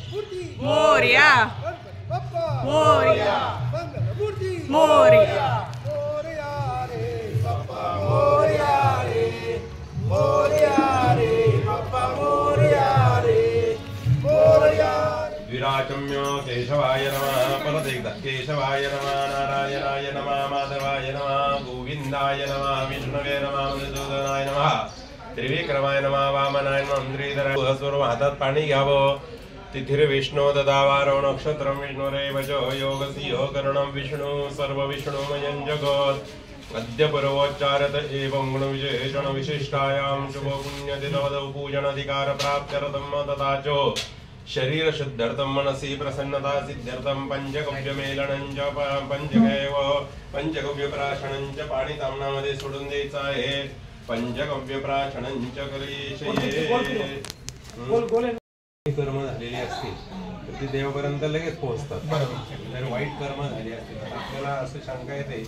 मोरया मोरया मोरया विराचम्य केशवाय नमः परदेवता केशवाय नमः नारायणाय नमः माधवाय नमः गोविंदाय नमः विष्णवे नमः मधुसूदनाय नमः त्रिविक्रमाय नमः वामनाय नमः इंद्रिधराय स्वरूप हातात पाणी घ्यावं तिथिर्विष्णु ददावारो नक्षत्रं विष्णुरेव च योगसिंह करणं विष्णु सर्वविष्णुमयं जगत् अद्य पूर्वोच्चारत एवं गुणविशेषण विशिष्टायां शुभ पुण्यतिथवदौ पूजनाधिकार प्राप्त्यर्थं तथा च शरीर शुद्ध्यर्थं मनसि प्रसन्नता सिद्ध्यर्थं पंचगव्यमेलनं च पंचगव्यप्राशनं च पाणी तामणामध्ये सोडून द्यायचं आहे पंचगव्यप्राशनं च करिष्ये कर्म झालेली असतील तर ती देवापर्यंत लगेच पोहोचतात जर वाईट कर्म झाली असतील तर आपल्याला असं शंका येते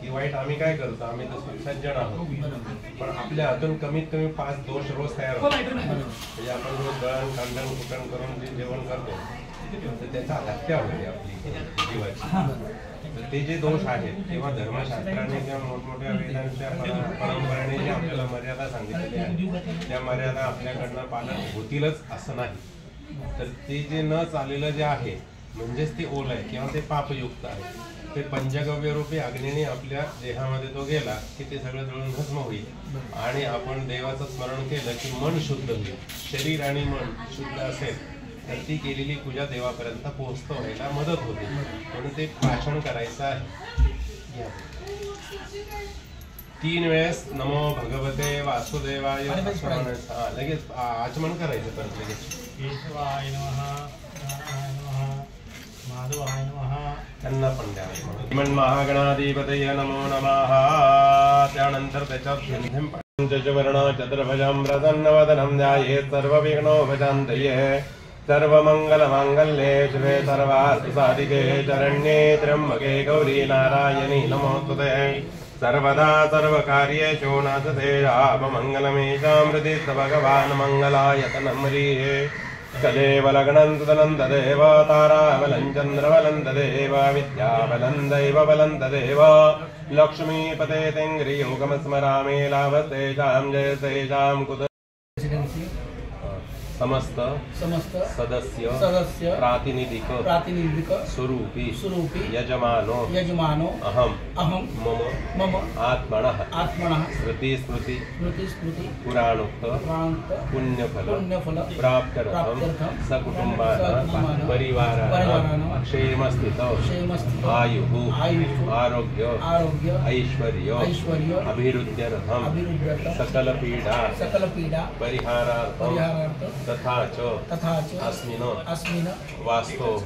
की वाईट आम्ही काय करतो आम्ही तर सज्जन आहोत पण आपल्या हातून कमीत कमी 5 दोष रोज तयार होतात म्हणजे आपण रोज दळण कांडण कुटण करून जे जेवण करतो तर त्याचा हत्या होते आपली जीवाची तर ते जे दोष आहेत किंवा धर्मशास्त्राने किंवा मोठमोठ्या वेदांच्या परंपरेने जे आपल्याला मर्यादा सांगितलेल्या आहेत त्या मर्यादा आपल्याकडनं पालन होतीलच असं नाही तर ते जे न चाललेलं जे आहे म्हणजेच ते ओल आहे किंवा ते पापयुक्त आहे ते पंचगव्य रूपी अग्नीने आपल्या देहामध्ये तो गेला की ते सगळं जळून भस्म होईल आणि आपण देवाचं स्मरण केलं की मन शुद्ध होईल शरीर आणि मन शुद्ध असेल तर ती केलेली पूजा देवापर्यंत पोहोचतो व्हायला मदत होते म्हणून ते भाषण करायचं आहे 3 वेळेस नमो भगवते वासुदेवाय लगेच आचमन करायचं तर लगेच केशवाय नमः नारायणाय नमः माधवाय नमः त्यांना पण द्यावं महागणाधिपतये नमो नमः त्यानंतर त्याच्यात पंचवर्ण चतुर्भुजं प्रसन्नवदनं ध्यायेत् सर्वविघ्नोपशान्तये सर्वमङ्गलमाङ्गल्ये शिवे सर्वार्थसाधिके शरण्ये त्र्यम्बके गौरी नारायणी नमोस्तुते सर्वदा सर्वकार्येषु नासते राममङ्गलमेषामृते भगवान् मङ्गलायतनं म्रिये तदेव लग्नं तदनं तदेव ताराबलं चन्द्रबलं तदेव विद्याबलं दैवबलं तदेव लक्ष्मीपते तेङ्घ्रियोगमस्मरामि लाभतेषां जयतेषां कुत समस्त सदस्य प्रातिनिधिक स्वरूपी यजमानो अहम मम आत्मनः स्मृति पुराणोक्त पुण्यफल प्राप्त्यर्थं सकुटुम्बानां परिवाराणां क्षेमस्थितौ आयुः आरोग्य ऐश्वर्य अभिवृद्ध्यर्थं सकलपीडा परिहारार्थं तथा च अस्मिन् वास्तोः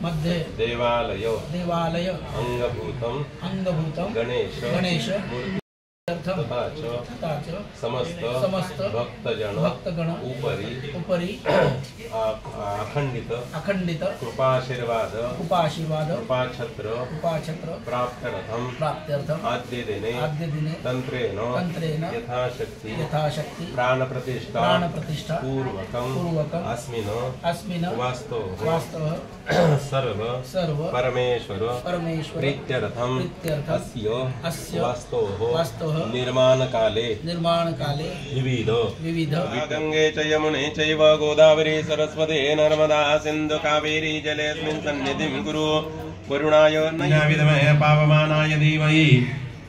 मध्ये देवालय अंगभूतं गणेश तथा च समस्त भक्तगण उपरि अखंडित कृपाशीर्वाद कृपाछत्र प्राप्त्यर्थं आद्य दिने तंत्रेण यथाशक्ति प्राणप्रतिष्ठा पूर्वकं अस्मिन् वास्तव सर्व परमेश्वर प्रीत्यर्थं अस्य वास्तोः निर्माण काले विविध गंगे च यमुने चैव गोदावरी सरस्वती नर्मदा सिंधु कावेरी जलेऽस्मिन् सन्निधिं कुरु वरुणाय नया विद्महे पावमानाय धीमहि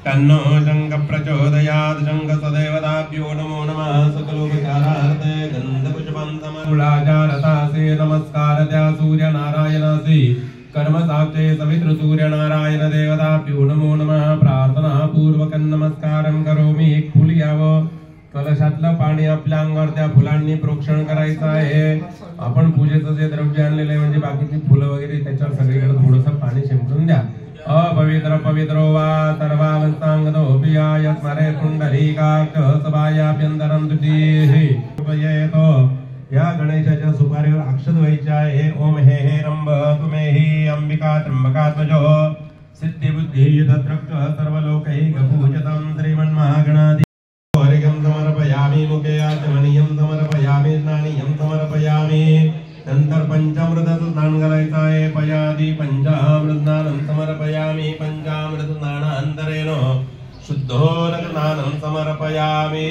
तन्नो शंख प्रचोदयात् शंख सदैवताभ्यो नमो नमः सकलोपचारार्थे गन्धपुष्पं समूलाचारतासे नमस्कारत्या सूर्यनारायणासि कर्म साक्षे सवितृ सूर्यनारायण देवताभ्यो नमो नमः प्रार्थना पूर्वकं नमस्कारं करोमि एक फुल घ्यावं कलशातलं पाणी आपल्या अंगावर त्या फुलांनी प्रोक्षण करायचं आहे आपण पूजेचं जे द्रव्य आणलेलं आहे म्हणजे बाकीची फुलं वगैरे त्याच्यावर सगळीकडे थोडंसं पाणी शिंपडून द्या अपवित्र पवित्रो वा सर्वावस्थांगतो पियाय स्मरे पुंडरीकाक्ष सभायाभ्यंतरं तुतीहि उपयेतो या गणेशाच्या सुपारीवर अक्षत व्हायचे आहे ओम हे रंभ तुमे हि अंबिका त्र्यंबकात्मजो सिद्धिबुद्धी युधत्रक्ष सर्वलोकैक पूजितं श्रीमन्महागणाधि हरिगं समर्पयामि मुखे आचमनीयं समर्पयामि स्नानीयं समर्पयामि पंचामृत स्नान करायचं आहे पयादी पंचामृत स्नानं समर्पयामी पंचामृत स्नानांतरेण शुद्धोदक स्नानं समर्पयामी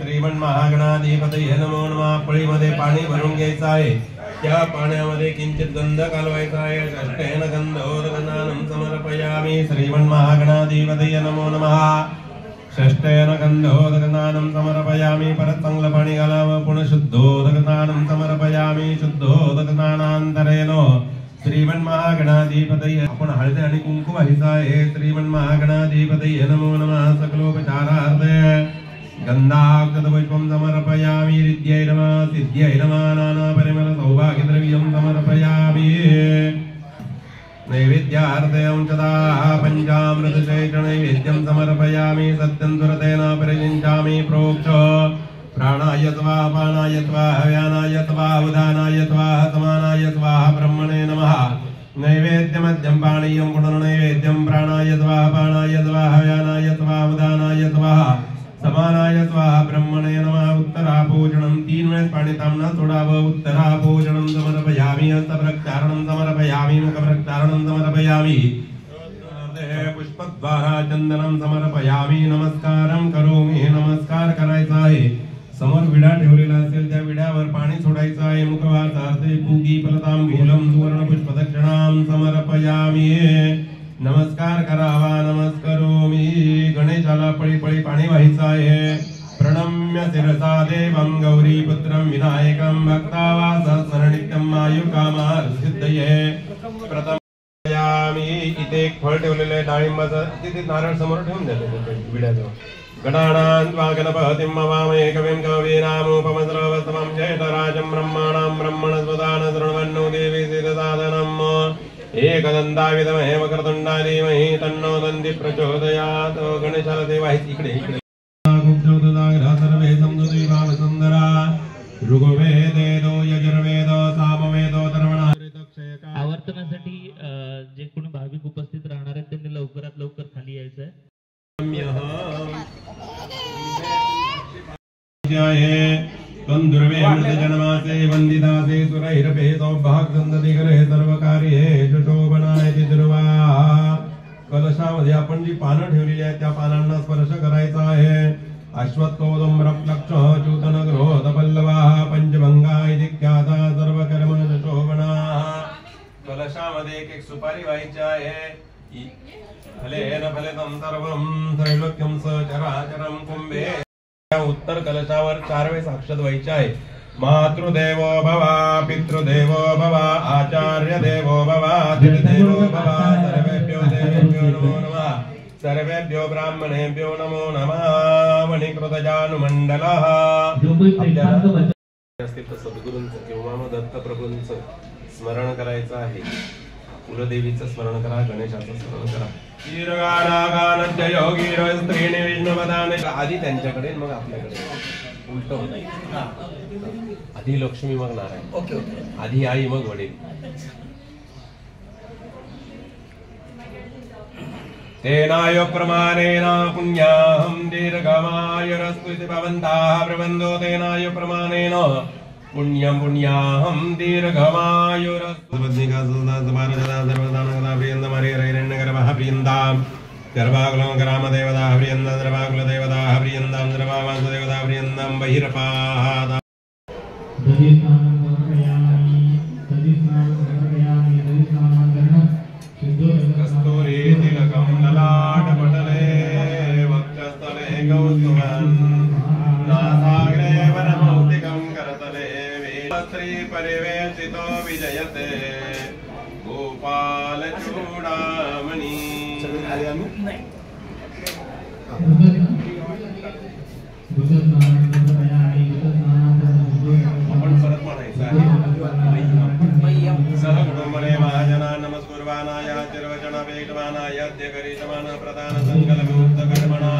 श्रीमन्महागणाधिपतये नमो नमः पळीमध्ये पाणी भरून घ्यायचं आहे त्या पाण्यामध्ये किंचित गंध कालवायचा आहे षष्ठेन गंधोदक स्नानं समर्पयामी श्रीमन्महागणाधिपतये नमो नमः षष्ठेन गंधोदक स्नानं समर्पयामी परत चांगलं पाणी घालावं पुन्हा शुद्धोदक स्नानं समर्पयामी शुद्धोदक स्नानांतरेण श्रीमन्महागणाधिपतये आपण हळदी आणि कुंकू व्हायचं आहे श्रीमन्महागणाधिपतये नमो नमः सकलोपचारार्थे गंधाक्षतपुष्पं समर्पयामि रिद्ध्यै नमः सिद्ध्यै नमः नानापरिमल सौभाग्यद्रव्यं समर्पयामि नैवेद्यार्थे अंशदाः पंचामृतशेषनैवेद्यं समर्पयामि सत्यं सुरतेन परिचिञ्चामि प्रोक्ष प्राणाय स्वाहा पानाय स्वाहा व्यानाय स्वाहा उदानाय स्वाहा समानाय स्वाहा ब्रह्मणे नमः नैवेद्यमद्यं पानीयं पुनर्नैवेद्यं प्राणाय स्वाहा पानाय स्वाहा व्यानाय स्वाहा उदानाय स्वाहा समानाय स्वाहा ब्रह्मणे नमः उत्तरापूजनं 3 वेळेस पाणी तांबणं सोडावं उत्तरापूजनं समर्पयामि हस्तप्रक्षालनं समर्पयामि मुखप्रक्षालनं समर्पयामि पुष्पद्वारा चंदनं समर्पयामि नमस्कारं करोमि नमस्कार करायचा आहे समोर विडा ठेवलेला असेल त्या विड्यावर पाणी सोडायचं आहे मुखवासार्थे पूगी फलतांबूलं सुवर्ण पुष्पदक्षिणां समर्पयामि नमस्कार करावा नमस्करोमि गणेशाला पळी पळी पाणी व्हायचं आहे प्रणम्य शिरसा देवं गौरीपुत्रं विनायकं भक्तावासः नित्यं आयुकामार्थिसिद्धये प्रथमयामि इथे एक फळ ठेवलेलं आहे डाळिंबाचं तिथे नारळ समोर ठेवून द्या विड्याजवळ गणानां त्वा गणपतिं मवामहे कविं कवीनामुपमस्रवस्तमं ज्येष्ठराजं ब्रह्माणां ब्रह्मणस्पदान शृण्वन्नो देवी सिद्धसाधनम् एकदन्ताय विद्महे वक्रतुण्डाय धीमहि तन्नो दन्ति प्रचोदयात् गणेशाला देव आहेत इकडे इकडे सर्वे समदुदीभावसुन्दरा ऋग्वेदेदो यजुर्वेदो सामवेदो धर्मणा आवर्तनासाठी जे कोणी भाविक उपस्थित राहणार आहेत त्यांनी लवकरात लवकर खाली यायचं दुर्वे जन्मासे वंदितासे सुरैरपे सौभाग्यसंदधिगरे सर्वकार्ये शोभनायति दुर्वा कलशामध्ये आपण जी पानं ठेवलेली आहेत त्या पानांना स्पर्श करायचा आहे अश्वत्थोदम्रप्लक्ष च्यूतनग्रोधपल्लवाः पंचभंगा इति ख्याता सर्वकर्मणः शोभनाः कलशामध्ये एक सुपारी व्हायची आहे फलेन फलितं सर्वं त्रैलोक्यं सचराचरं कुंभे उत्तर कलशावर 4 वेळेस अक्षत व्हायचे आहे मातृदेवो भव पितृदेवो भव आचार्य देवो भव अतिथिदेवो भव सर्वेभ्यो देवेभ्यो नमो नमः सर्वेभ्यो ब्राह्मणेभ्यो नमो नमः मणिकृतजानुमण्डलः असतील तर सद्गुरूंचं किंवा मग दत्तप्रभूंचं स्मरण करायचं आहे कुलदेवीचं स्मरण करा गणेशाचं स्मरण करा कीरगानागानद्य योगीर स्त्रीने विष्णुपदाने आधी त्यांच्याकडे मग आपल्याकडे उलट होत आधी लक्ष्मी मग नारायण आधी आई मग वडील तेनाय प्रमाणेन पुण्याहं दीर्घमायुरस्तु इति भवन्तः प्रबन्धो तेनाय प्रमाणेन पुण्यं पुण्याहं दीर्घमायुरस्तु प्रियन्दमरिरैरण्यगर्भः प्रियन्दां गर्भाकुलं ग्रामदेवताः प्रियन्दां द्रवाकुलदेवताः प्रियन्दां द्रवावासुदेवताः प्रियन्दां बहिर्पाः कस्तूरी तिलकं ललाटपटले वक्षस्थले कौस्तुभं नासाग्रे वनमौक्तिकं करतले श्री परिवेशितो विजयते गोपाल चूडामणि आपण परत म्हणायचं सह कुटुंबने महाजना नमस्कुर्वानाय चिरवचनापेक्षमानाय अध्यकरिष्यमान प्रधान संकल्पयुक्त कर्मणा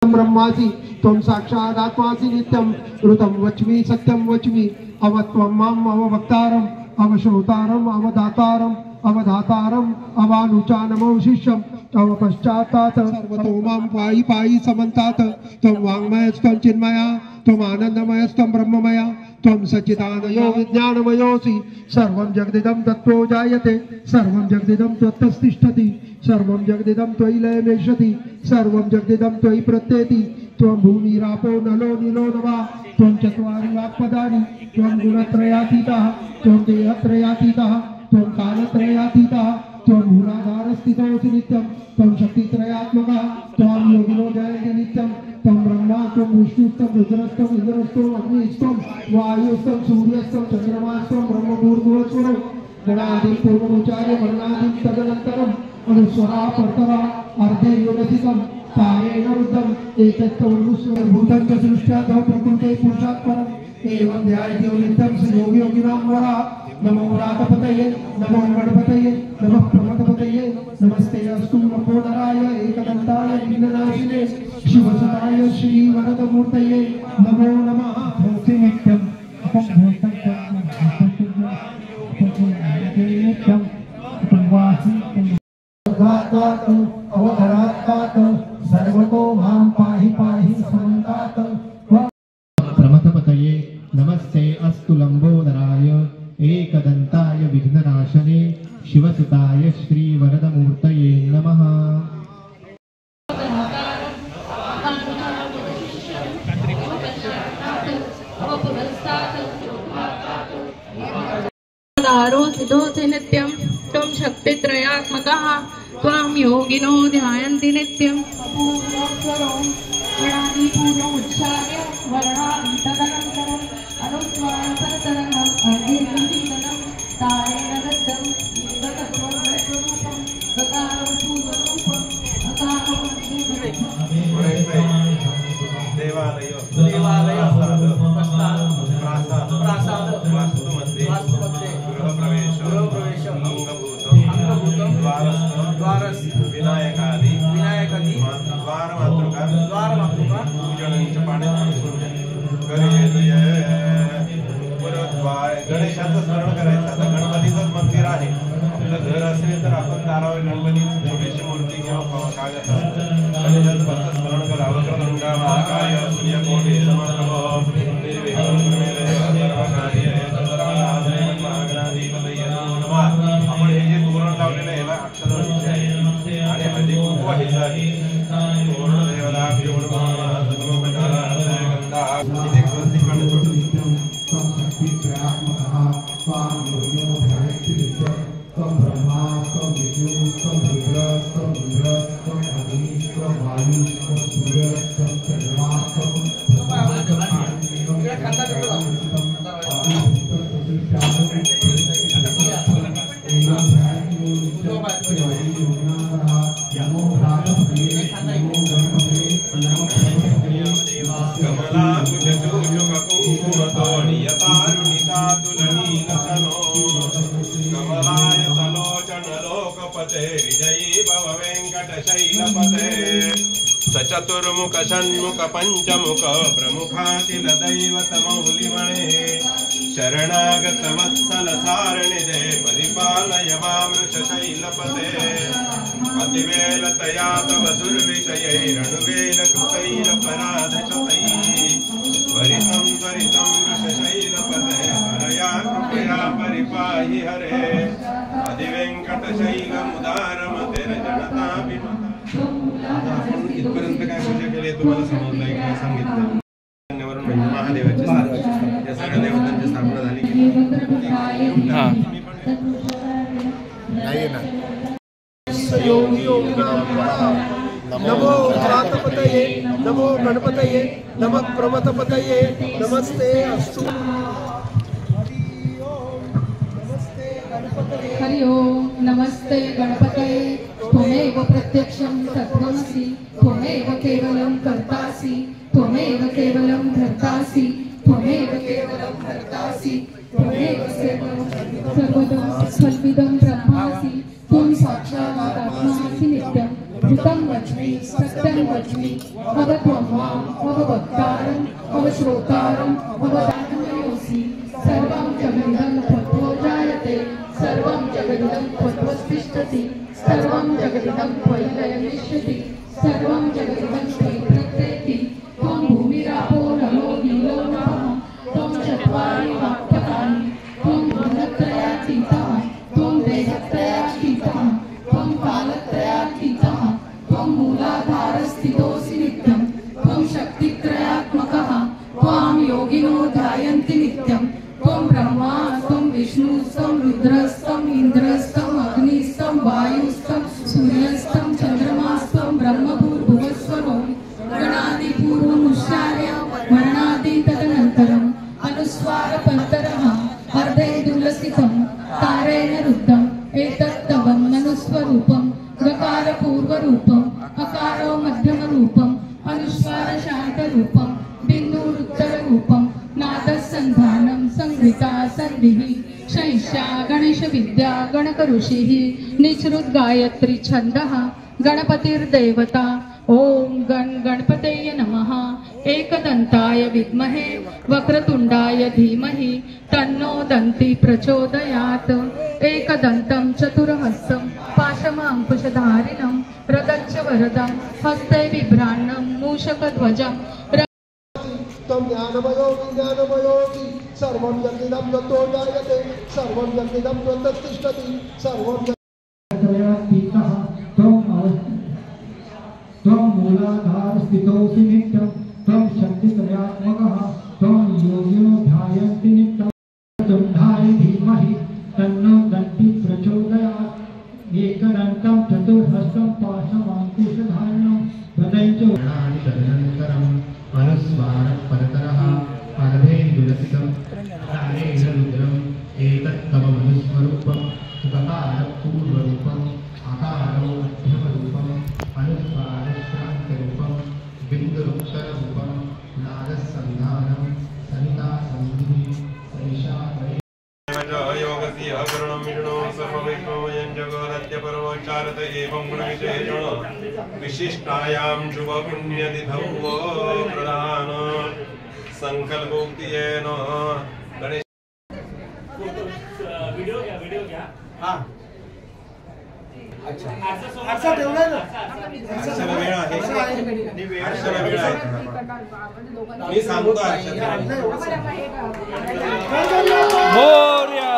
ब्रह्मासि त्वं साक्षादात्मासि नित्यं ऋतं वच्मि सत्यं वच्मि अवत्वं माम् अववक्तारम् अवश्रोतारम् अवदातारम् अवधातारम् अवानुचानमवशिष्यम् तव पश्चात्तात् सर्वतो मां पाहि पाहि समन्तात् त्वं वाङ्मयस्त्वं चिन्मया त्वम् आनन्दमयस्त्वं ब्रह्ममया त्वं सच्चिदानयो विज्ञानमयोऽसि सर्वं जगदिदं तत्त्वो जायते सर्वं जगदिदं त्वत्तस्तिष्ठति सर्वं जगदिदं त्वयि लयमेष्यति सर्वं जगदिदं त्वयि प्रत्येति त्वं भूमिरापो नलो नीलो नभः त्वं चत्वारि वाक्पदानि त्वं गुणत्रयातीतः त्वं देहत्रयातीतः त्वं कालत्रयातीतः त्वं मूलाधारस्थितोऽसि नित्यं त्वं शक्तित्रयात्मकः त्वं योगिनो जयन्ति नित्यं त्वं ब्रह्मा त्वं विष्णुस्त्वं रुद्रस्त्वं इन्द्रस्त्वं अग्निस्त्वं वायुस्त्वं सूर्यस्त्वं चन्द्रमास्त्वं ब्रह्मभूर्भुवस्वरं गणादिं पूर्वमुच्चार्य वर्णादिं तदनन्तरम् अनुस्वरा परतरा अर्धे योगसितं तारेण रुद्धम् एतत्त्वमुस्वरभूतं च सृष्ट्यादौ प्रकृते पुरुषात् परम् एवं ध्यायति नित्यं स योगिनां वरा नमो रातपतये नमो गणपतये नमः प्रमथपतये नमस्ते अस्तु लंबोदराय एकदन्ताय विघ्ननाशिने शिवसुताय श्रीवरदमूर्तये नमो नमः भूति नित्यं अवधरात्तात् सर्वतो मां पाहि पाहि समन्तात् प्रमथपतये नमस्ते अस्तु लंबोदराय एकदन्ताय विघ्ननाशने शिवसुताय श्रीवरदमूर्तये नमः। सिद्धोऽसि नित्यं त्वं शक्तित्रयात्मकः त्वां योगिनो ध्यायन्ति नित्यं उच्चार्य वर्णादि तदनन्तरम् अनुस्वारं परतरङ्गम् अर्धेन्दीतनं तारेण दत्तं वेदतत्त्वं वैश्वरूपं गतारं पूर्वरूपम् अकारो देवालय प्रासाद वास्तुमध्ये गृहप्रवेश अंगभूतं द्वारस्थ विनायकादि द्वारमातृका पूजनंच पाण्यात गणेशाचं स्मरण करायचं. आता गणपतीचंच मंदिर आहे, आपलं घर असेल तर आपण दारावर गणपतीची छोटीशी मूर्ती किंवा कागद गणेशाचं फक्त स्मरण करावं. गंगा महाकाय सूर्यकोटी समप्रभ निर्विघ्नं आपण हे जे तोरण लावलेलं आहे याला अक्षर आहे आणि हळदी कुंकू आहे तोरण देवता इथे स्वस्तिक चतुर्मुख षण्मुख पंचमुख प्रमुखातिल दैवत मौलिमणे शरणागत वत्सल सारणिदे परिपालय मामृष शैलपते अतिवेलतया तव दुर्विषयैरणुवेल कृतैरपराधशतैः वरितं त्वरितं वृषशैलपते हरया कृपया परिपाहि हरे अधिवेङ्कटशैलमुदारमतिर्जनताभिमता. इथपर्यंत काय पूजा केली तुम्हाला समजलंय काय सांगितलं वरून म्हणजे महादेवाची या सगळ्या देवतांची स्थापना झाली की नमो त्रातपतये नमो गणपतये नमः प्रमथपतये नमस्ते अस्तु हरि ओम नमस्ते गणपतये त्वमेव प्रत्यक्षं सत्त्वमसि त्वमेव केवलं कर्तासि त्वमेव केवलं धर्तासि त्वमेव केवलं भर्तासि त्वमेव सर्वदं कल्पितं ब्रह्मासि त्वं साक्षात् आत्मासि नित्यं भूतं वच्मि सत्यं वच्मि अवत्वं माम् अववक्तारम् अवश्रोतारम् अवदानमयोऽसि सर्वं जगदिदं त्वत्तो जायते सर्वं जगदिदं त्वत्तिष्ठति सर्वं जगदिदं त्वयि लयमिष्यति सर्वं जगदिदं त्वयि प्रकृति त्वं भूमिरापो नमो नीलो नमः त्वं चत्वारि वाक्पदानि त्वं गुणत्रयातीतः त्वं देहत्रयातीतः त्वं कालत्रयातीतः त्वं मूलाधारस्थितोऽसि नित्यं त्वं शक्तित्रयात्मकः त्वां योगिनो ध्यायन्ति नित्यं त्वं ब्रह्मा त्वं विष्णुस्त्वं रुद्रस्त्वं इन्द्रस्त्वं अग्निस्त्वं वायुस्त्वं सूर्यस्त्वं चन्द्रमास्त्वं ब्रह्मभूर्भुवस्वरों गणादिपूर्वमुच्चार्य वर्णादि तदनन्तरम् अनुस्वारपन्तरः अर्धैर्दुलसितं तारेण रुद्धम् एतत्तवम् अनुस्वरूपं गकारपूर्वरूपम् अकारो मध्यमरूपम् अनुस्वारशान्तरूपं बिन्दुरुत्तररूपं नादसन्धानं संहिता संधिः शैष्या गणेशविद्या गणकऋषिः निसृत गायत्री छन्दः गणपतिर्देवता ओम गणपतये नमः एकदन्ताय विद्महे वक्रतुण्डाय धीमहि तन्नो दन्ति प्रचोदयात् एकदन्तं चतुर्हस्तं पाशमाङ्कुशधारिणं रदच्च वरदं हस्ते बिभ्राणं मूषकध्वजं ज्ञानमयोगी सर्वं जगदिदं यतो जायते सर्वं जगदिदं यतः तिष्ठति सर्वं त्वं मूलाधार स्थितोऽसि नित्यं त्वं शक्तित्रयात्मकः त्वं योगिनो ध्यायन्ति नित्यं तुण्डाय धीमहि तन्नो दन्ति प्रचोदयात् एकदन्तं चतुर्हस्तं पाशमाङ्कुशधारिणं तदैच तदनन्तरम् अनुस्वारः परतरः अर्धेन्दुलसितं तारेण रुद्रम् एतत्तव मनुस्वरूपं गकारपूर्वरूपम् आकारोऽध्यमरूपम् अनुस्वारश्रान्तरूपं बिन्दुरुत्तररूपं नागसन्धानं सनितासन्धिः सैषामये योगस्य करुणं विष्णु सर्वविष्णुमयं जगदद्य परमोच्चारत एवं गुणविशेषण विशिष्टायां शुभपुण्यतिथौ प्रधान संकल्पोक्तियेन गणेश वीडियो क्या हां अच्छा आरसा ठेवलाय ना आरशाला वेळ आहे आरशाला वेळ आहे मी सांगतो आरशाला मोरया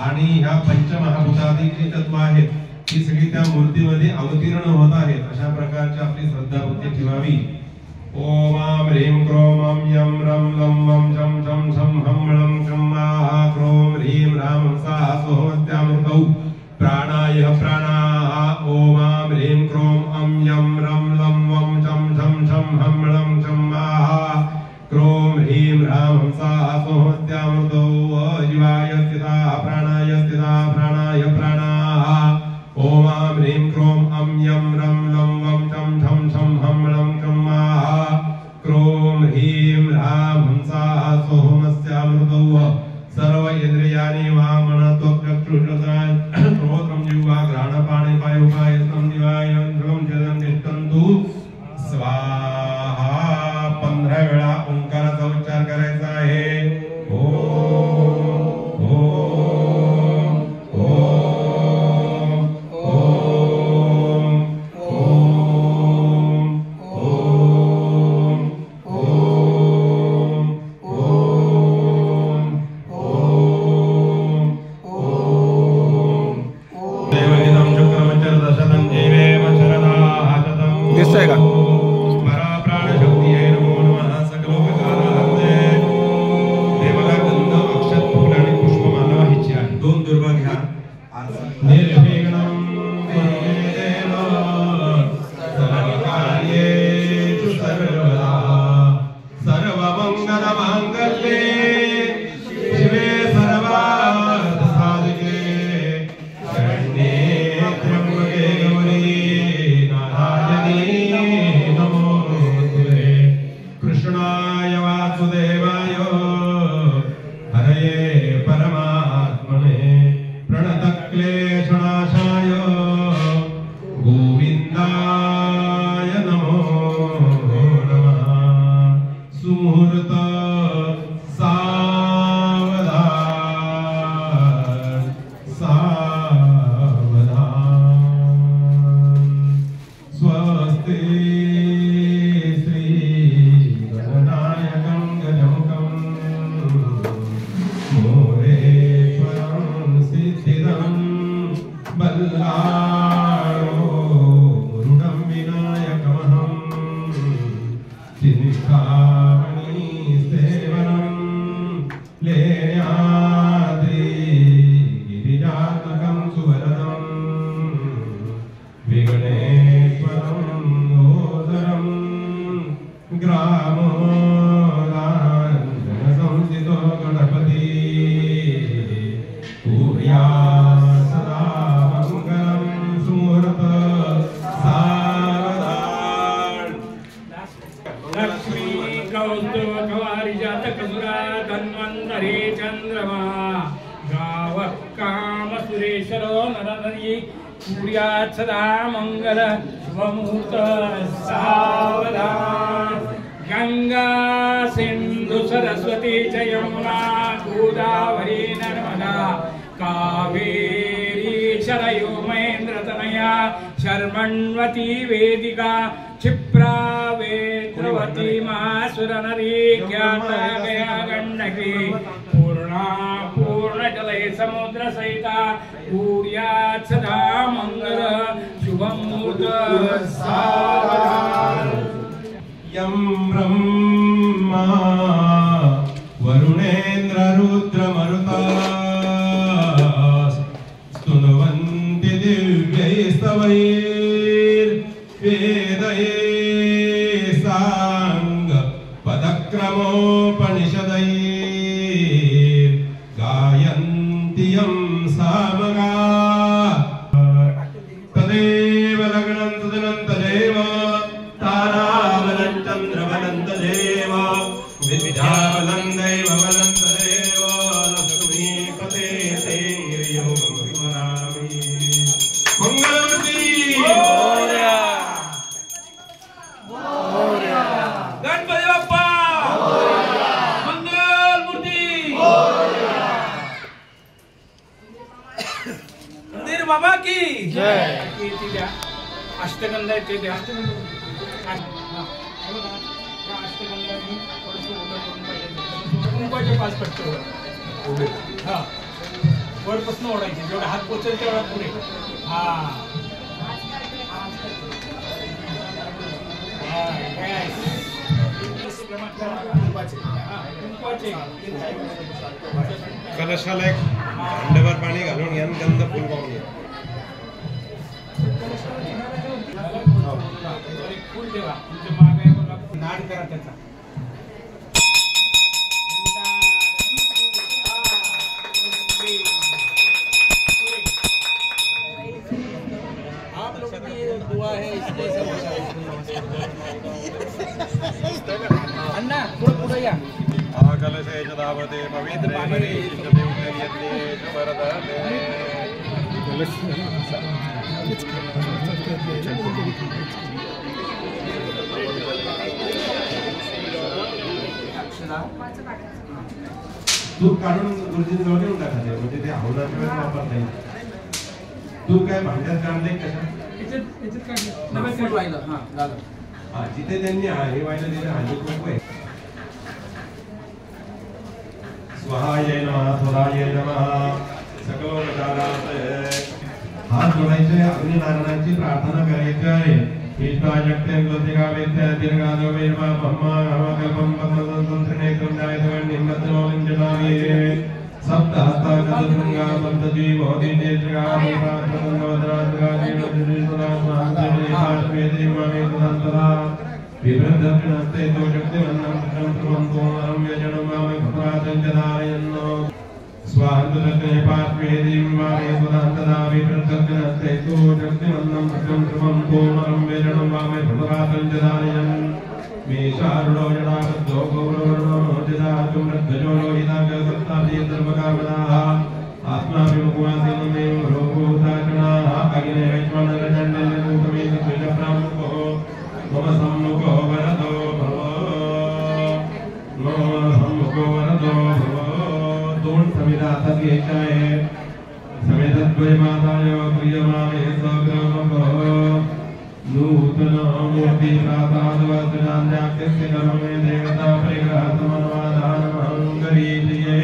आणि ह्या पंचमहाभूतादी तत्व आहेत ती सगळी त्या मूर्तीमध्ये अवतीर्ण होत आहेत अशा प्रकारची आपली श्रद्धा बुद्धी ठेवावी ओम आम ह्रीं क्रोम अम यम रम लं वम जम जम झम हम लं कम आह क्रोम ह्रीं राम सा सोहत्यामृतौ प्राणाय प्राणाः ओम आम ह्रीं क्रोम अम यम रम लं वम जम झम झम हम लं कम आह क्रोम ह्रीं राम सा सोहत्यामृतौ जीवाय स्थिता प्राणाय प्राणाः ओम आम ह्रीं क्रोम अम यम रम लं वम जम झम झम हम लं कम आह क्रोम ह्रीं राम सा सोहमस्यामृतौ सर्व इंद्रियाणि वामनत्वचक्षुश्रोत्रं श्रोत्रं जिह्वा घ्राणपाणिपायुकायस्तं दिवायन्त्रं जलं तिष्ठन्तु स्वाहा 15 वेळा ओंकाराचा उच्चार करायचा आहे दिसतंय का सदा मंगल स्वमुहूर्त सावधान गंगा सिंधु सरस्वती च यमुना गोदावरी नर्मदा कावेरी शरयू महेंद्रतनया शर्मण्वती वेदिका क्षिप्रा वेत्रवती महासुरनरी ज्ञातगया गण्डकी पूर्णा पूर्णजले समुद्र सहिता पूर्यात् सदा मंगल शुभमुहूर्त सावधान यं ब्रह्मा वरुणेन्द्र रुद्रमरुता स्तुवन्ति दिव्यैस्तवैर्वेदैः साङ्ग पदक्रमोपनिषदैः गायन्ति यं सामगा तदेव लग्नं तदनं तदेव ताराबलं चन्द्रबलं तदेव विद्याबलं दैवबलं तदेव लक्ष्मीपते तेर्योगं स्मरामि मंगलमूर्ति गणपती बाप्पा मंगल मूर्ती मंदिर बाबा की जय अष्टगंधा ते द्या कुंकवाच्या पाच पट्टे हा वरपासून ओढायचे जेवढा हात पोचेल तेवढा पुढे हा कलशाला एक भांड्यावर पाणी घालून घ्या आणि गंध फुल पाहून घ्या फुल ठेवा तुमच्या मागे नाड करा त्याचा अन्ना पुढे या कलशेष धावते पवित्रे परीक्षते उदयते वरदते दूध काढून गुरुजींजवळ घेऊन टाकायचे म्हणजे ते आवडाच्या वेळेस वापरता येईल दूध काय भांड्यात काढले कशा हा जिथे त्यांनी हे व्हायला दिलं हळदी कुंकू आहे स्वाहाय नमः स्वराय नमः सकलोपचारात हात जोडायचे अग्निनारायणाची प्रार्थना करायची आहे इष्टाजक्तेन प्रतिगावेत्य दीर्घादो वेर्मा ब्रह्मा नमकल्पं पद्मसंसंत्रिणेत्रं जायतवं निम्बत्नोलिंजनावे सप्तहस्तागतशृङ्गा सप्तद्वी भवति चेत्रगामोपात्रतन्वदराजगाजीर्णदृष्टुरात्माहात्म्येदेवामेतदन्तरा विभ्रदर्पिणस्ते तो शक्तिमन्नं पुत्रं ध्रुवन्तो नरं व्यजनं वामे पुत्रातं च धारयन्नो स्वाहन्तदग्ने पार्श्वेदीं वामेतदन्तरा विभ्रदर्पिणस्ते तो शक्तिमन्नं पुत्रं ध्रुवन्तो नरं व्यजनं वामे पुत्रातं च धारयन् मेषारुणो जडाबद्धो गौरवर्णो जडातुं रद्धजो लोहितागसत्तादि सर्वकामनाः आत्माभिमुखवासिनमेव रोगोदाचनाः अग्ने वैश्वानरचण्डलकूटमेकद्विजप्रामुखो मम सम्मुखो वरदो भव मम सम्मुखो वरदो भव दोन समिधा हातात घ्यायच्या आहे समेतद्वयमाताय क्रियमाणे सग्रमः नूतन मूर्ति प्रासादवचनान्याख्यस्य कर्मे देवता परिग्रहसमन्वादानमहङ्करीलिये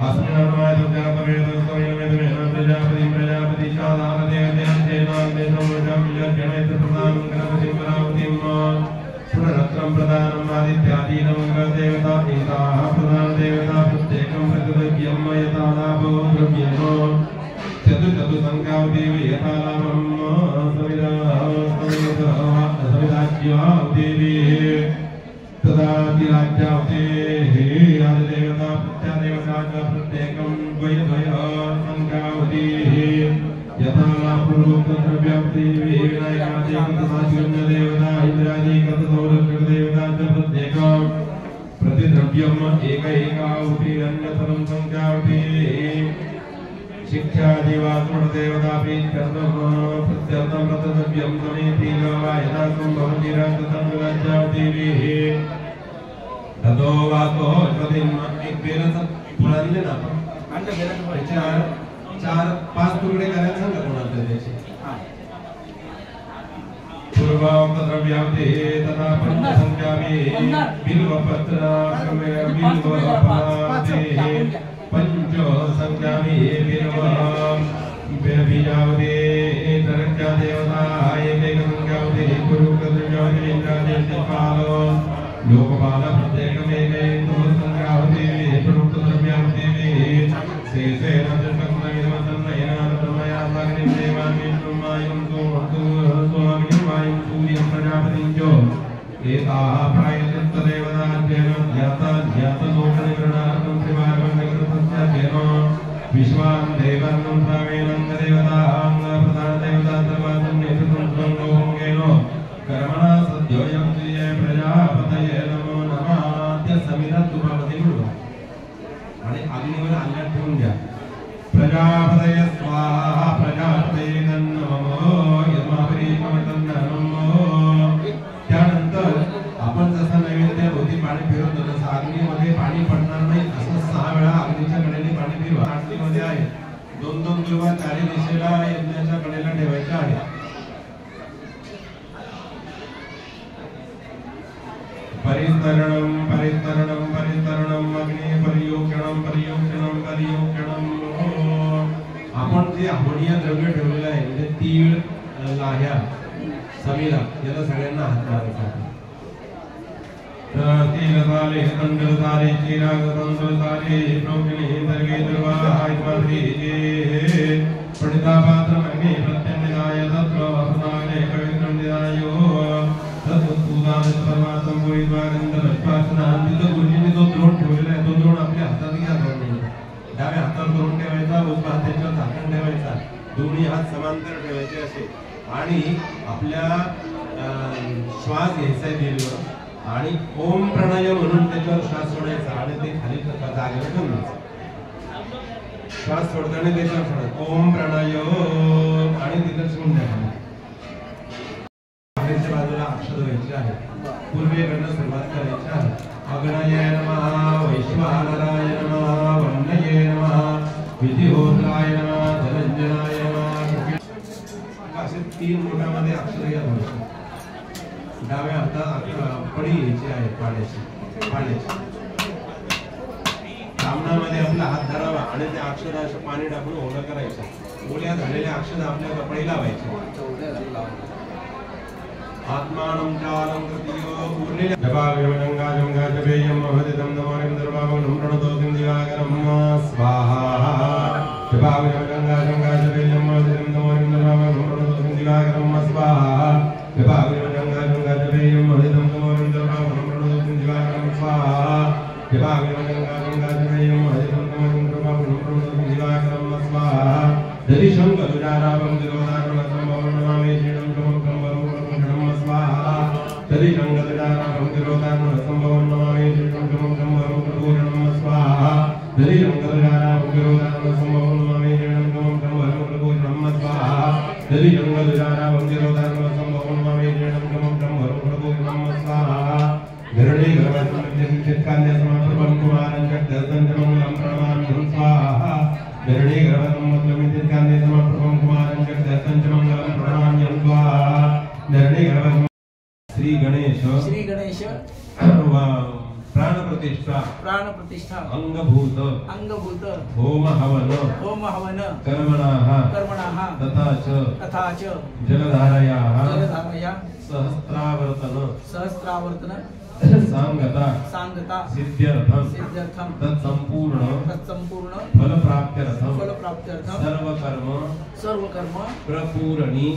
अस्मिन्नर्मायतुर्जापवेदस्तवयमेतमेन प्रजापतिं प्रजापतिशादानदेवदेवतेनान्देशमृजं जनयत्र प्रदानं गणपतिं परावतिं पुनरत्रं प्रदानम् आदित्यादीनं गणदेवता एताः प्रधानदेवता प्रत्येकं प्रतिद्रव्यं यथा लाभो द्रव्येनो चतुर्चतुसङ्ख्यावदेव यथा लाभं सविदाज्यावदेवी तदादिराज्यावदेः आदिदेवता प्रत्यादेवता च प्रत्येकं द्वयद्वय सङ्ख्यावदेः यथा लाभपूर्वोक्तद्रव्यावदेवी विनायकादेवता इंद्रादिकतसौरभ्यदेवता च प्रत्येकं प्रतिद्रव्यम् एक एकावति अन्यतरं सङ्ख्यावदेः शिक्षा देवासुर देवतापि कर्तव्यं प्रत्यर्थं प्रतव्यं समेति वायनासं भवति रक्ततंगलज्जावतीभिः ततो वातो ज्योतिर्म एक बेरचं फळ आणले ना आपण चार पाच तुकडे करायला सांगा कोणाला त्याचे पूर्वावद्रव्यावते तथा पंचसंख्यामे बिल्वपत्राक्रमे बिल्वपाते पंचसंख्यामे बीजावते तरज्या देवता एकैकसंख्यावते गुरुकृतज्ञावते इंद्रादेशपाल लोकपाल प्रत्येकमेके संख्यावते प्रमुक्तद्रव्यावते शेषे नजस्मैनमतन्नयनानतमया सागरिं देवान्विष्णुमायं सोमग्निमायं सूर्यं प्रजापतिञ्चो एताः प्रायचित्तदेवताध्येन ज्ञातलोकनिर्णार्थं शिवार्पणकृतस्याध्येन विश्वां देवर्नं प्रावेणं देवतां प्रधानदेवता सर्वासं नेतृत्वं स्वङ्गोङ्गेन कर्मणा सद्योऽयं श्रिये प्रजापतये नमो नमः त्या समिधात तुपामध्ये मिळवा आणि अग्नीवर अंगात ठेवून द्या प्रजापतये स्वाहा प्रजापतये नमो यज्ञापरिकमतन्नमो त्यानंतर आपण जसं नैवेद्य भोवती पाणी फिरवतो तसं अग्नीमध्ये पाणी पडणार नाही असं 6 वेळा अग्नीच्या कडेने पाणी फिरवा अग्नीमध्ये आहे 2-2 दुर्वा चारी दिशेला यज्ञाच्या कडेला ठेवायच्या आहेत परितरणं परितरणं परितरणं अग्नि परियोक्षणं परियोक्षणं परियोक्षणं आपण जे आहोनीय द्रव्य ठेवलेलं आहे म्हणजे तीळ लाह्या समीरा याला सगळ्यांना हात मारायचा तीळ साले तंत्र साले चिराग तंत्र साले प्रोक्षणे दर्गे दुर्वाहाय मात्रीजे पणिता पात्र अग्नि प्रत्यन्निदाय तत्र वसनाग्ने पवित्रं निदायो तत्पूजान सर्वासं पुरीत्वा गंधपुष्पार्चनां तिथं गुरुजींनी जो द्रोण ठेवलेला आहे तो द्रोण आपल्या हातात घ्या डाव्या हातावर द्रोण ठेवायचा उजव्या हातावर झाकण ठेवायचा दोन्ही हात समांतर ठेवायचे असे आणि आपल्या श्वास घ्यायचा दीर्घ आणि ओम प्रणय म्हणून त्याच्यावर श्वास सोडायचा आणि ते खाली जागेवर ठेवायचं श्वास सोडताना त्याच्यावर सोडायचं ओम प्रणय आणि तिथं सोडून द्यायचं बाहेरच्या बाजूला अक्षर व्हायचे आहे पूर्वेकडनं सुरुवात करायची आहे अग्नये नमः वैश्वानराय नमः वन्नये नमः विधिहोत्राय नमः धनंजनाय नमः असे 3 मोठ्यामध्ये अक्षर या डाव्या हातात पडी घ्यायची आहे पाण्याची सामनामध्ये आपला हात धरावा आणि त्या अक्षराचं पाणी टाकून ओलं करायचं ओल्या झालेल्या अक्षर आपल्या कपडे लावायचे आत्मानं चालं कृतियो उर्निल जपागमनंगाजंगाजपेयं महदिदं नमोनिं दर्वामनं प्रणतोतिं दिवाकरं स्वाहा जपागमनंगाजंगाजपेयं महदिदं नमोनिं दर्वामनं प्रणतोतिं दिवाकरं स्वाहा जपागमनंगाजंगाजपेयं महदिदं नमोनिं दर्वामनं प्रणतोतिं दिवाकरं स्वाहा जपागमनंगाजंगाजपेयं महदिदं नमोनिं दर्वामनं प्रणतोतिं दिवाकरं स्वाहा दरिशं कलुजारावं दिरोदानं संभवं नमामि श्रीणं प्रमुखं तरी रंगदारां विरोधानं संभवं नमामि श्रीणं प्रमुखं वरुणपूर्णं स्वाहा तरी रंगदारां विरोधानं संभवं नमामि श्रीणं प्रमुखं वरुणपूर्णं स्वाहा तरी रंगदारां विरोधानं संभवं नमामि श्रीणं प्रमुखं वरुणपूर्णं स्वाहा धरणी गर्भं चित्कान्य समाप्रभं कुमारं जगदसंजमं प्रणमाम्यहं स्वाहा धरणी गर्भं चित्कान्य समाप्रभं कुमारं जगदसंजमं प्रणमाम्यहं स्वाहा धरणी गर्भं श्री गणेश प्राण प्रतिष्ठा अंगभूत होम हवन कर्मणाः तथा च जलधारयाः सहस्रावर्तन सांगता सिद्ध्यर्थम तत्संपूर्ण फलप्राप्त्यर्थम सर्वकर्म प्रपूरणी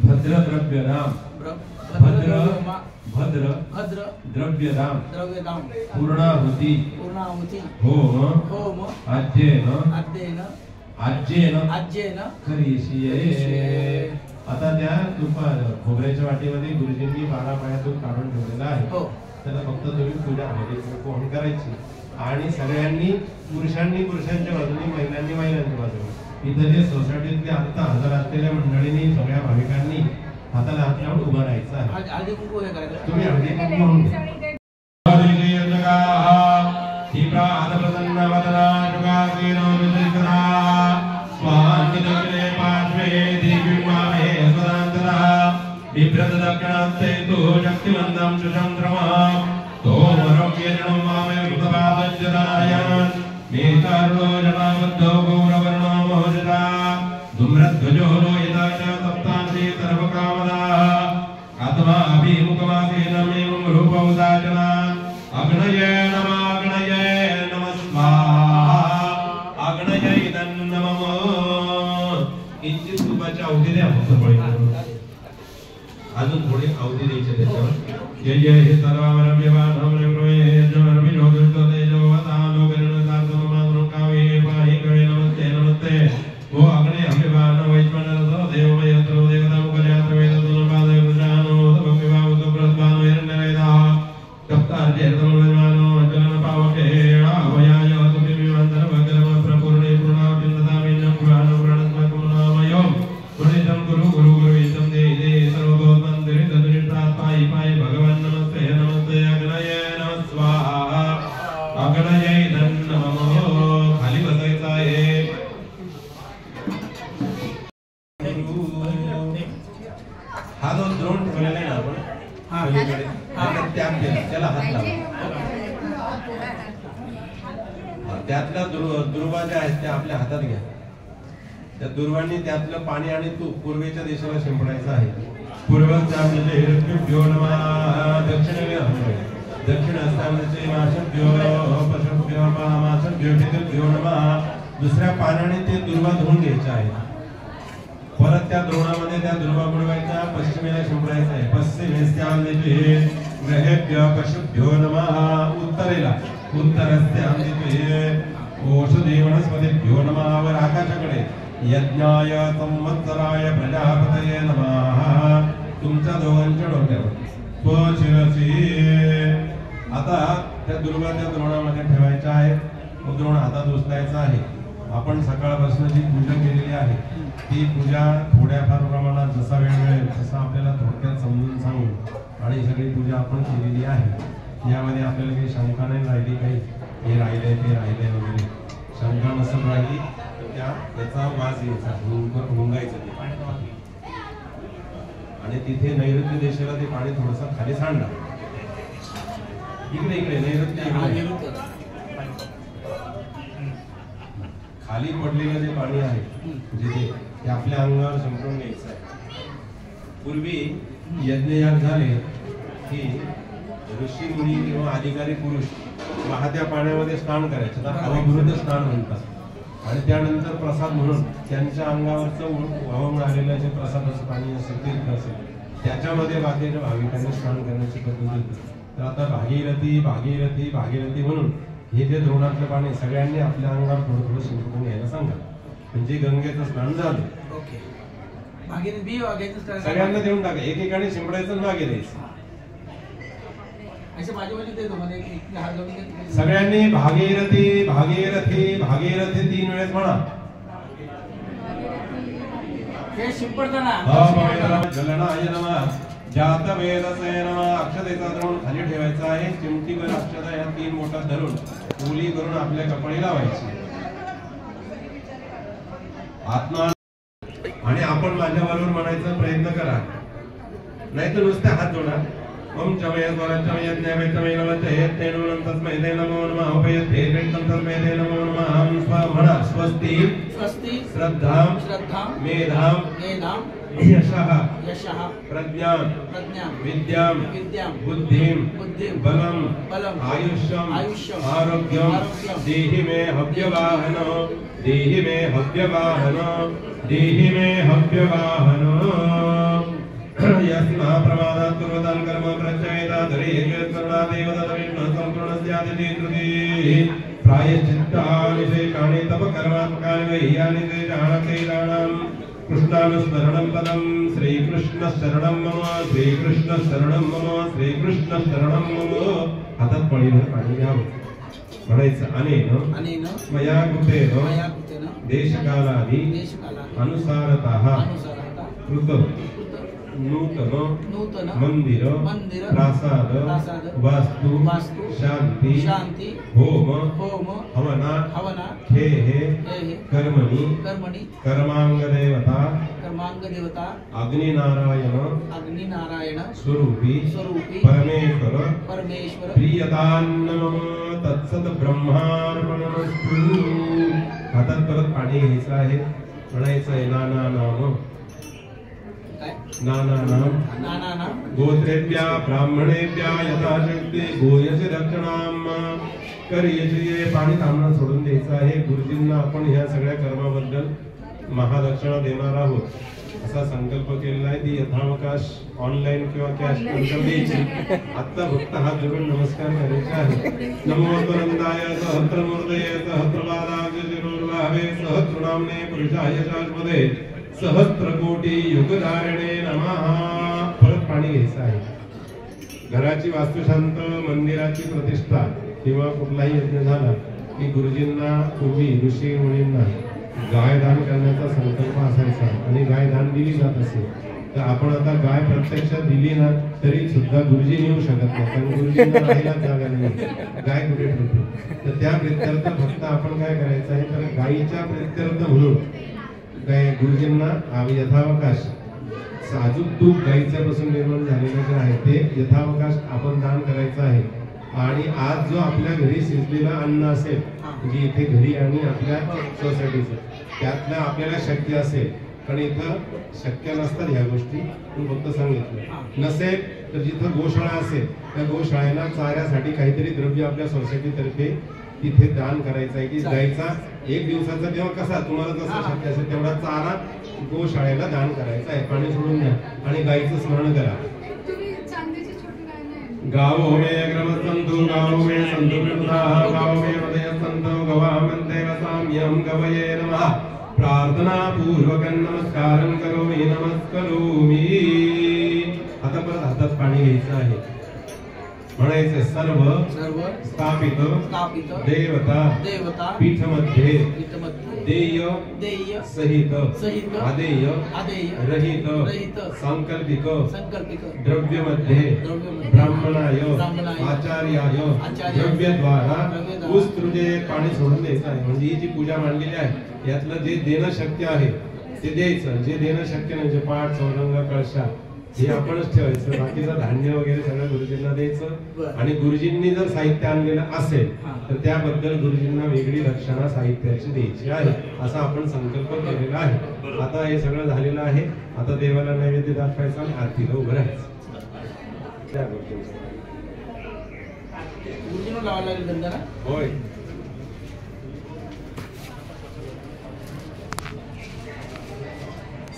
भद्रद्रव्यदां द्रव्यदां पूर्णाहुति होम आज्येन करिष्ये आता त्या खोबऱ्याच्या वाटीमध्ये गुरुजींनी 12 पाया दूध काढून ठेवलेला आहे त्याला फक्त तुम्ही पूजा म्हणजे कोण करायची आणि सगळ्यांनी पुरुषांनी पुरुषांच्या बाजूने महिलांनी महिलांच्या बाजूने इथं जे सोसायटीतले आता हजर असलेल्या मंडळींनी सगळ्या भाविकांनी हाताला हात लावून उभं राहायचं आहे. तुम्ही हळदी कुंकू म्हणून घ्या. बिभ्रत दक्षिणास्ते तु शक्तिमन्तं सुचन्द्रमः तोमरोग्यजनं मामे कृतपादज्जदायान् मेतारुणो जनाबद्धो गौरवर्णो मोहजता धूम्रध्वजो लोहिता च सप्तांसि सर्वकामदाः आत्माभिमुखमासेन मेवं रूपौदाचना अग्नये नमः स्वाहा अग्नये नमः. किंचित तुपाची अवधी द्या अजून थोडी अवधी द्यायची त्याच्यावर. जय जय हे सर्वावरम्यवान प्रभये जमर्मिनो दुष्टो तेजो वतानो गणनाथो मानो कावे पाहि कळे नमस्ते नमस्ते. ओ अग्ने अभिवान वैश्वनरतो देवमय सर्व देवता मुखजात वेदतो पादय प्रजानो तमविवाह तो प्रस्वानो हिरण्यवेदा तप्तार्जे तमविमानो अचलन पावके आवयाय तुमि विवंतर भगरम प्रपूर्णे पूर्णावतिन्दता विन्न पुराण पुराणस्मकं नामयो पुण्यं गुरु गुरु गुरुवितं दे पाई भगवान नमस्ते नमस्ते अग्नये नमः स्वाहा अग्नये नमः. खाली बसायचं आहे. हा जो द्रोण ठेवलेला आहे ना आपण त्याला हात लावा. त्यातल्या दुर्वा ज्या आहेत त्या आपल्या हातात घ्या. त्या दुर्वांनी त्यातलं पाणी आणि तूप पूर्वेच्या दिशेला शिंपडायचं आहे. पूर्वस्ताभ्यो नमः दक्षिण हस्ताभ्यो माशभ्यो माशभ्यो नमः. दुसऱ्या पाण्याने ते दुर्वा धुवून घ्यायचे आहे. परत त्या द्रोणामध्ये त्या दुर्वा बुडवायचा पश्चिमेला शिंपडायचा आहे. पश्चिमेस्त्यान्विते ग्रहेभ्यो पशुभ्यो नमः. उत्तरस्त्यान्विते ओषधी वनस्पतिभ्यो नमः. वर आकाशाकडे यज्ञाय संवत्सराय प्रजापतये नमः. तुमच्या दोघांच्या डोक्यावर स्वशिरसी. आता त्या दुर्वाच्या द्रोणामध्ये ठेवायच्या आहे. द्रोण हातात उचलायचा आहे. आपण सकाळपासून जी पूजा केलेली आहे ती पूजा थोड्याफार प्रमाणात जसा वेळ मिळेल तसा आपल्याला थोडक्यात समजून सांगू आणि सगळी पूजा आपण केलेली आहे. यामध्ये आपल्याला काही शंका नाही राहिली काही हे राहिले ते राहिले वगैरे शंका नसेल राहिली त्याचा वास घ्यायचा हुंगायचं ते आणि तिथे नैऋत्य दिशेला ते पाणी थोडस खाली सांडणार. इकडे नैऋत्य खाली पडलेलं जे पाणी आहे जिथे ते आपल्या अंगावर संपूर्ण घ्यायचं आहे. पूर्वी यज्ञयाग झाले की ऋषी मुनी किंवा अधिकारी पुरुष वाहत्या पाण्यामध्ये स्नान करायचे. तर अवभृत स्नान म्हणतात. आणि त्यानंतर प्रसाद म्हणून त्यांच्या अंगावरचं वाहून आलेलं जे प्रसादाचं पाणी असेल तीर्थ असेल त्याच्यामध्ये बाकीच्या भाविकांनी स्नान करण्याची पद्धत होती. तर आता भागीरथी भागीरथी भागीरथी म्हणून हे जे द्रोणातलं पाणी सगळ्यांनी आपल्या अंगावर थोडं थोडं शिंपडून घ्यायला सांगा. म्हणजे गंगेचं स्नान झालं. सगळ्यांना देऊन टाका. एकेकाने शिंपडायचं आणि मागे द्यायचं. सगळ्यांनी भागीरथी भागीरथी भागीरथी 3 वेळेस म्हणा. जलनाय नमः जातवेदसे नमः. अक्षतेचा द्रोण खाली ठेवायचा आहे. चिमटीवर अक्षता या 3 बोटात धरून ओली करून आपल्या कपाळी लावायची. आत्मा आणि आपण माझ्याबरोबर म्हणायचा प्रयत्न करा. नाही तर नुसते हात जोडा. ओम चमय स्वरचमय यज्ञाय चमय नमः हेतेनो तस्मै ते नमो नमः उपयते वेत्तं तस्मै ते नमो नमः. हम स्वमना स्वस्ति स्वस्ति श्रद्धां श्रद्धां मेधां मेधां यशः यशः प्रज्ञां प्रज्ञां विद्यां विद्यां बुद्धिं बुद्धिं बलं बलं आयुष्यं आयुष्यं आरोग्यं देहि मे हव्यवाहनो देहि मे हव्यवाहनो देहि मे हव्यवाहनो. यस्मा प्रमादात् कुर्वतां कर्म प्रचयता धरे यज्ञस्मरणा देवता विष्णु संपूर्णस्यादिति कृति प्रायश्चित्तानि शेषाणि तपकर्मात्मकानि वैयानि ते जानते दानां कृष्णानुस्मरणं पदं श्रीकृष्णशरणं मम श्रीकृष्णशरणं मम श्रीकृष्णशरणं मम. हातात पळीवर पाणी घ्यावं. म्हणायचं अनेन अनेन मया कृतेन मया कृतेन देशकालादि देशकालादि अनुसारतः अनुसारतः कृत नूतन नूतन मंदिर मंदिर प्रासाद प्रासाद वास्तु वास्तु शांती शांती होम होम हवना हवना हे कर्मणि कर्मणि कर्मांग देवता कर्मांग देवता अग्निनारायण अग्निनारायण स्वरूपी स्वरूपी परमेश्वर परमेश्वर प्रियतान्नम तत्सत ब्रह्मार्पणमस्तु. हातात परत पाणी घ्यायचं आहे, म्हणायचं आहे नाना नाम काय नाना नाम नाना गोत्रेभ्या ब्राह्मणेभ्या यथाशक्ती गोयचे रक्षणाम करियचे. पाणी थांबणं सोडून द्यायचं आहे. गुरुजींना आपण ह्या सगळ्या कर्माबद्दल महादक्षिणा देणार आहोत असा संकल्प केलेला आहे. ती यथावकाश ऑनलाईन किंवा कॅश नंतर द्यायची. आता फक्त हात जोडून नमस्कार करायचे आहे. नमो नंदाय सहस्रमूर्तये सहस्रपादाग्रजिरोर्भावे सहस्रनामने पुरुषाय शाश्वते सहस्त्रकोटी युगधारणे नमः. परत पाणी घ्यायचं आहे. घराची वास्तुशांत, मंदिराची प्रतिष्ठा किंवा कुठलाही यज्ञ झाला की गुरुजींना पूर्वी ऋषी मुनींना गाय दान करण्याचा संकल्प असायचा आणि गाय दान दिली जात असे. तर आपण आता गाय प्रत्यक्षात दिली ना तरी सुद्धा गुरुजी नेऊ शकत नाही, कारण गुरुजींना राहायला जागा नाही, गाय कुठे ठेवते. तर त्या प्रित्यर्थ फक्त आपण काय करायचं आहे, तर गायीच्या प्रित्यर्थ म्हणून गाय गुरुजींना यथावकाश साजूक तूप गायीच्यापासून निर्माण झालेलं जे आहे ते यथावकाश आपण दान करायचं आहे. आणि आज जो आपल्या घरी शिजलेला अन्न असेल, म्हणजे इथे घरी आणि आपल्या सोसायटीचं, त्यातलं आपल्याला शक्य असेल, कारण इथं शक्य नसतात ह्या गोष्टी, पण फक्त सांगितलं नसेल तर जिथं गोशाळा असेल त्या गोशाळेला चाऱ्यासाठी काहीतरी द्रव्य आपल्या सोसायटीतर्फे तिथे दान करायचं आहे. की गायचा एक दिवसाचा तेव्हा कसा तुम्हाला जसा शक्य असेल तेवढा चारा गोशाळेला दान करायचा आहे. पाणी सोडून द्या आणि गायीचं स्मरण करा. गावो मे अग्रमसंतु गावो मे संतु विमुदाः गावो मे वदयसंतो गवामन्ते वसाम्यं गवये नमः. प्रार्थना पूर्वकं नमस्कारं करोमि नमस्करोमि. आता परत हातात पाणी घ्यायचं आहे. म्हणायचे सर्व सर्व स्थापित स्थापित देवता देवता पीठमध्ये पीठमध्ये देय देय सहित सहित अदेय अदेय रहित रहित सांकल्पिक संकल्पिक द्रव्यमध्ये द्रव्यमध्ये ब्राह्मणाय ब्राह्मणाय आचार्याय आचार्याय द्रव्यद्वारा द्रव्यद्वारा उस्त्रुजे पाणी सोडून द्यायचं आहे. म्हणजे ही जी पूजा मांडलेली आहे यातलं जे देणं शक्य आहे ते द्यायचं. जे देणं शक्य नाही, म्हणजे पाठ चौरंग कळशा हे आपणच ठेवायचं. बाकीचं धान्य वगैरे सगळं गुरुजींना द्यायचं. आणि गुरुजींनी जर साहित्य आणलेलं असेल तर त्याबद्दल गुरुजींना वेगळी रक्षणा साहित्याची द्यायची आहे, असा आपण संकल्प केलेला आहे. आता हे सगळं झालेलं आहे. आता देवाला नैवेद्य दाखवायचा आणि आरतीला उभं राहायचं. त्या गोष्टींचं गुरुजींना लावायला लागेल गंधारा. होय.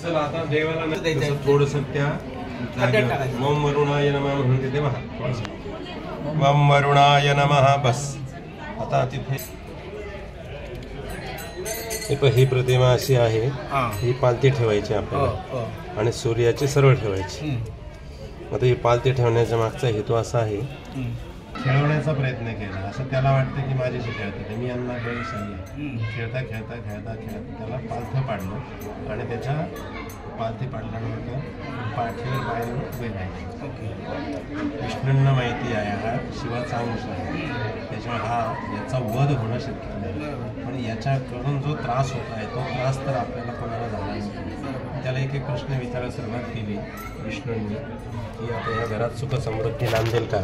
चल आता देवाला थोडस त्या मम वरुणाय नमः म्हणून तिथे मम वरुणाय नमः. बस आता तिथे ही प्रतिमा अशी आहे. ही पालथी ठेवायची आपल्याला आणि सूर्याची सरळ ठेवायची. आता ही पालथी ठेवण्याच्या मागचा हेतू असा आहे, खेळवण्याचा प्रयत्न केला. असं त्याला वाटतं की माझ्याशी खेळतात, मी यांना गैरशाही. खेळता खेळता खेळता खेळता त्याला पालथं पाडलं आणि त्याच्या पालथी पाडल्यानंतर पाठीवर बाहेर उभे राहिले. विष्णूंना माहिती आहे हा शिवाचा अंश आहे, त्याच्यामुळे याचा वध होणं शक्य नाही. पण याच्याकडून जो त्रास होत आहे तो त्रास तर आपल्याला कोणाला झाला नाही. त्याला एक एक प्रश्न विचारायला सुरुवात केली विष्णूंनी की आता या घरात सुख समृद्धी नांदेल का.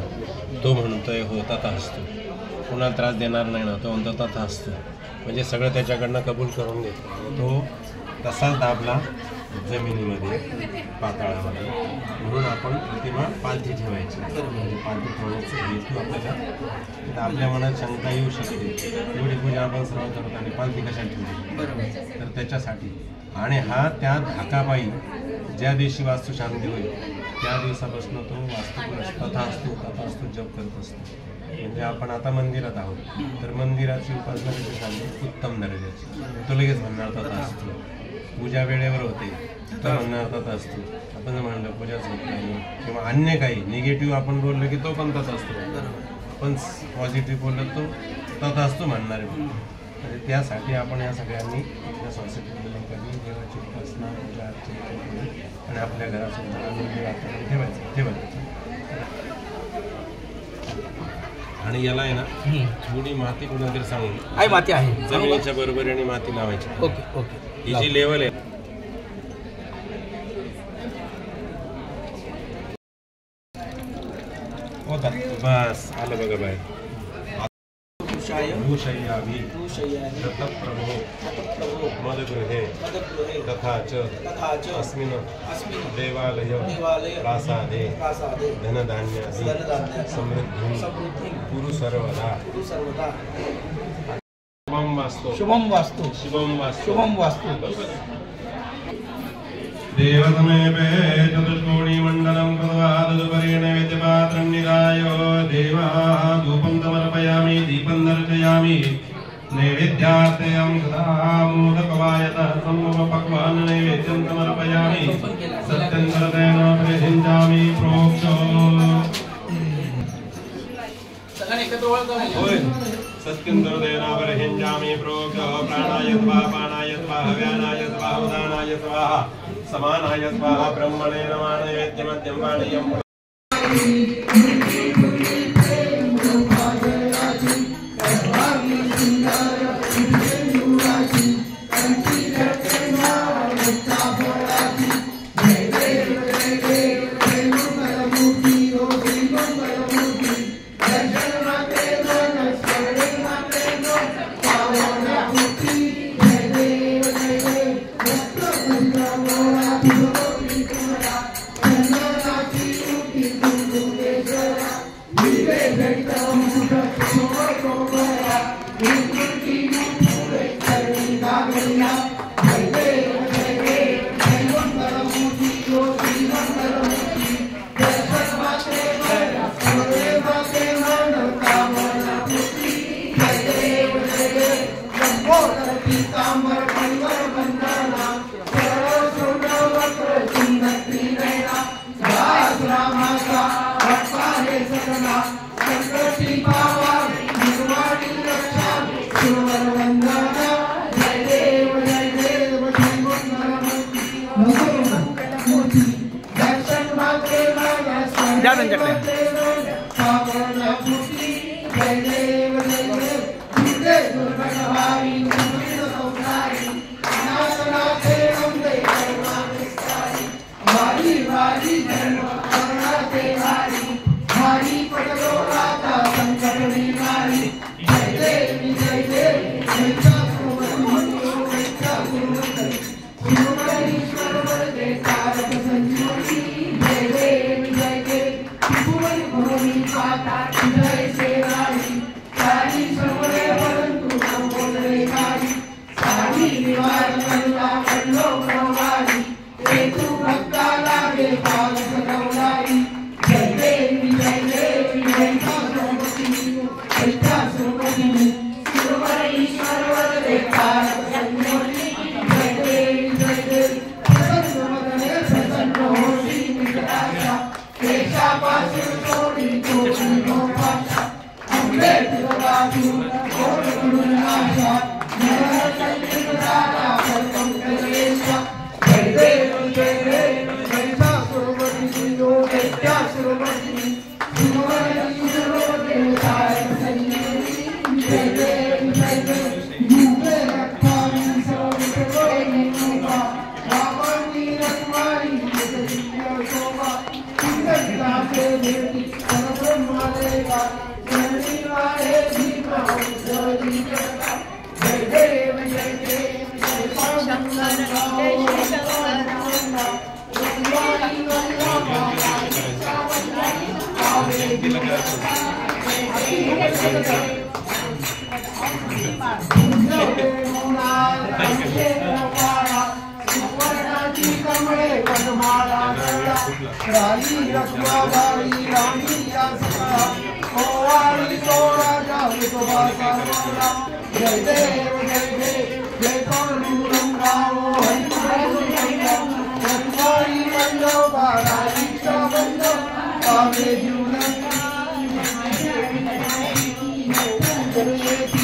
तो म्हणतोय हो तथा असतो. कुणाला त्रास देणार नाही ना, तो म्हणतो तथा असतो. म्हणजे सगळं त्याच्याकडनं कबूल करून घेतो. तो तसाच दाबला जमिनीमध्ये पाताळामध्ये. म्हणून आपण प्रतिमा पालथी ठेवायची. म्हणजे पालथी ठेवण्याचा हेतू आपल्याला आपल्या मनात शंका येऊ शकते, एवढी पूजा आपण सर्व करतो आणि पालथी कशाला ठेवली, तर त्याच्यासाठी. आणि हा त्या धाकापायी ज्या दिवशी वास्तुशांती होईल त्या दिवसापासून तो वास्तुपुरुष तथा असतो जप करत असतो. म्हणजे आपण आता मंदिरात आहोत तर मंदिराची उपासना कशी झाली उत्तम दर्जाची. तो लगेच म्हणणार तथा असतो. पूजा वेळेवर होते तर म्हणणार तथा असतो. आपण जर म्हणलं पूजाच होत नाही किंवा अन्य काही निगेटिव्ह आपण बोललो की तो पण तसा असतो. पण पॉझिटिव्ह बोललं तो तथास्तु म्हणणार आहे. म्हणजे त्यासाठी आपण या सगळ्यांनी आपल्या संस्कृती लोकांनी देवाची उपासना पूजा अर्चना केली आणि आपल्या घरासमोर आनंदी वातावरण ठेवायचं. आणि याला आहे ना थोडी माती कुणातरी सांगून आहे माती आहे जमिनीच्या बरोबरीने माती लावायची. ओके ओके ही जी लेवल आहे होता बस आलं बघा बाहेर. भूशय्यावी दत्तप्रभो मदगृहे तथा च अस्मिन् देवालय प्रासादे धनधान्यादि समृद्धिं कुरु सर्वदा. शुभम वास्तु शुभम वास्तु शुभम वास्तु शुभम वास्तु. देवसमेपे चतुष्कोणीमण्डलं कृत्वा तदुपरि नैवेद्यपात्रन्निधाय देवः धूपं समर्पयामि दीपं दर्शयामि नैवेद्यार्थं सदा मोदकवायतः सम्मुखपक्वान् नैवेद्यं समर्पयामि सत्यन्तरतेन प्रसिञ्चामि प्रोक्षो. सत्यन्तरतेन प्रसिञ्चामि प्रोक्षो. प्राणाय स्वाहा पानाय स्वाहा व्यानाय स्वाहा उदानाय स्वाहा समानाय स्वाहा ब्रह्मणे नमः. नैवेद्यमद्यं पानीयम् द्या त्यांच्याकडे. Thank you.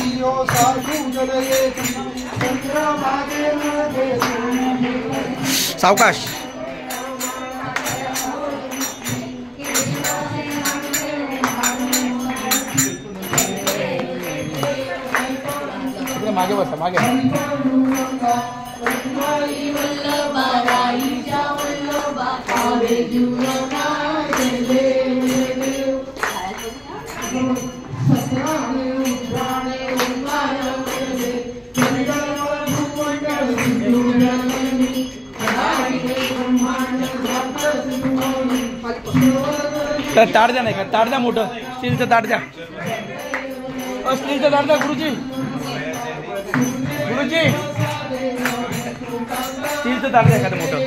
सावकाश. मागे बसा मागे. ताट द्या नाही का, ताट द्या मोठं स्टीलचं ताट द्या. स्टीलचं ताट द्या गुरुजी. गुरुजी स्टीलचं ताट द्या एखादं मोठं.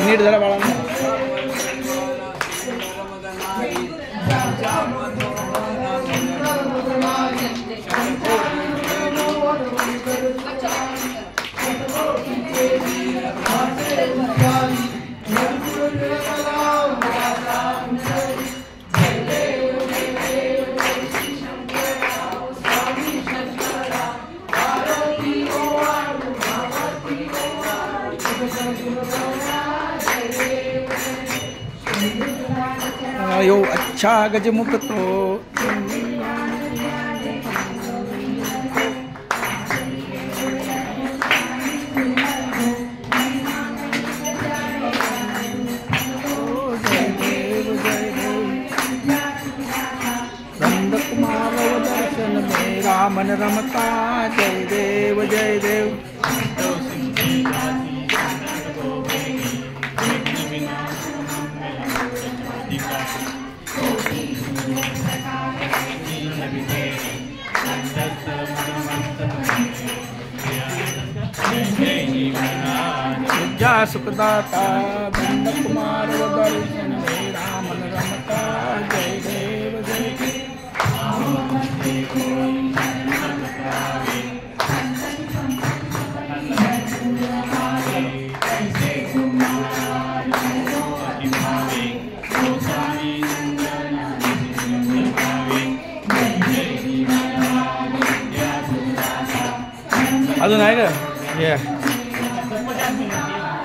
नीट जरा बाळा. यो अच्छा गजमुख तो कुमार दर्शन में रामन रमता. जय देव जय देव. विद्या सुखदाता बंद कुमार दर्शन में रामन रमता. जय देव जय देव. अजून आहे का हे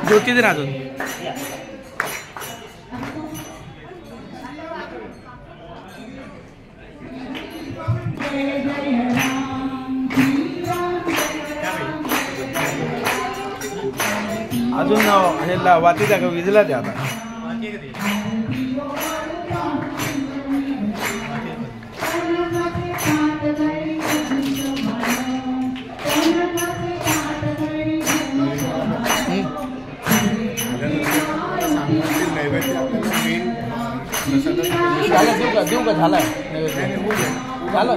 ज्योती दे ना अजून. अजून हे वाती द्या का विजला द्या आता. देऊ का झालाय. झालं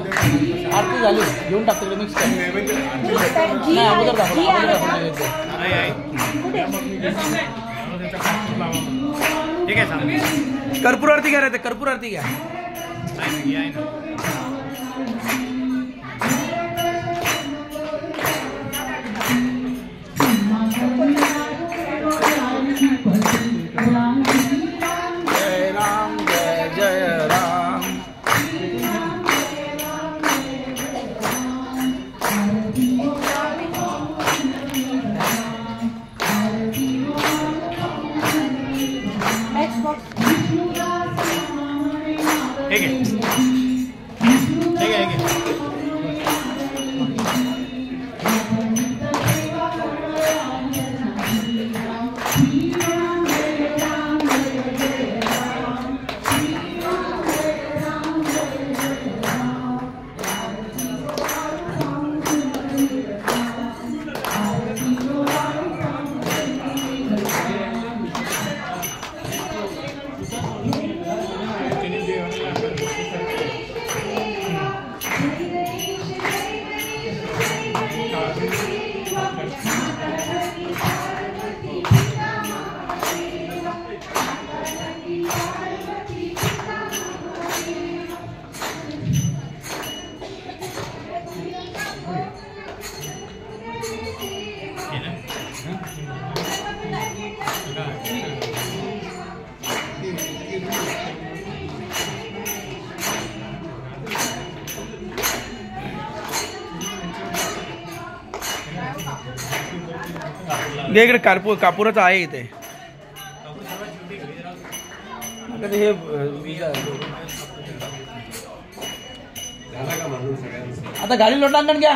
आरती झाली घेऊन टाकतो तिकडे मिक्स कर नाही अगोदर दाखव ठीक आहे सांग कर्पूर आरती घ्या रे कर्पूर आरती घ्या जय राम जय जय राम ठीक आहे ठीक आहे घे इकडे कापूरच आहे इथे हे आता गाडी लोटा अंगण घ्या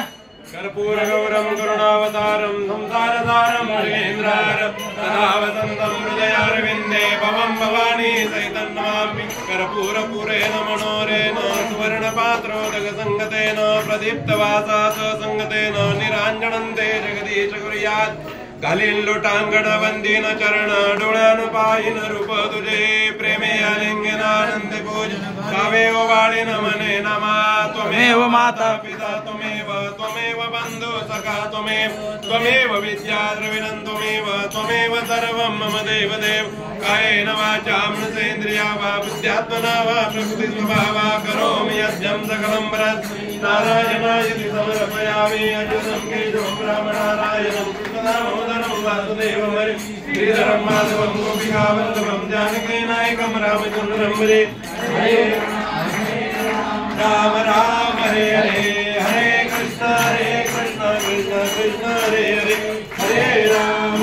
कर्पूर गौरम करुणावतारम संसारसारम मृगेन्द्रारम सदा वसंतम हृदयारविंदे भवं भवानी सहितं नमामि कर्पूर पुरेण मनोरेण सुवर्ण पात्रोदक संगतेन प्रदीप्तवासा संगतेन निरांजनन्ते जगदीश कुर्यात् घालीन लोटांगण वंदीन चरण डोळ्यान पाहिन रूप तुझे प्रेमे आलिंगनानंद पूज गावे ओवाळीन मने नमा त्वमेव माता पिता त्वमेव बंधु सखा त्वमेव विद्या द्रविणं त्वमेव सर्वं मम देवदेव कायेन वाचा मनसेन्द्रिया वा बुद्ध्यात्मना वा प्रकृति स्वभावा करोमि यज्ञं सकलं परस् नारायणायति समर्पयामि अच्युतं केशवं रामनारायणं कृष्णदामोदरं वासुदेवं श्रीधरं माधवं गोपिकावल्लभं जानकीनायकं रामचन्द्रं भजे राम राम हरे हरे हरे कृष्ण कृष्ण कृष्ण हरे हरे हरे राम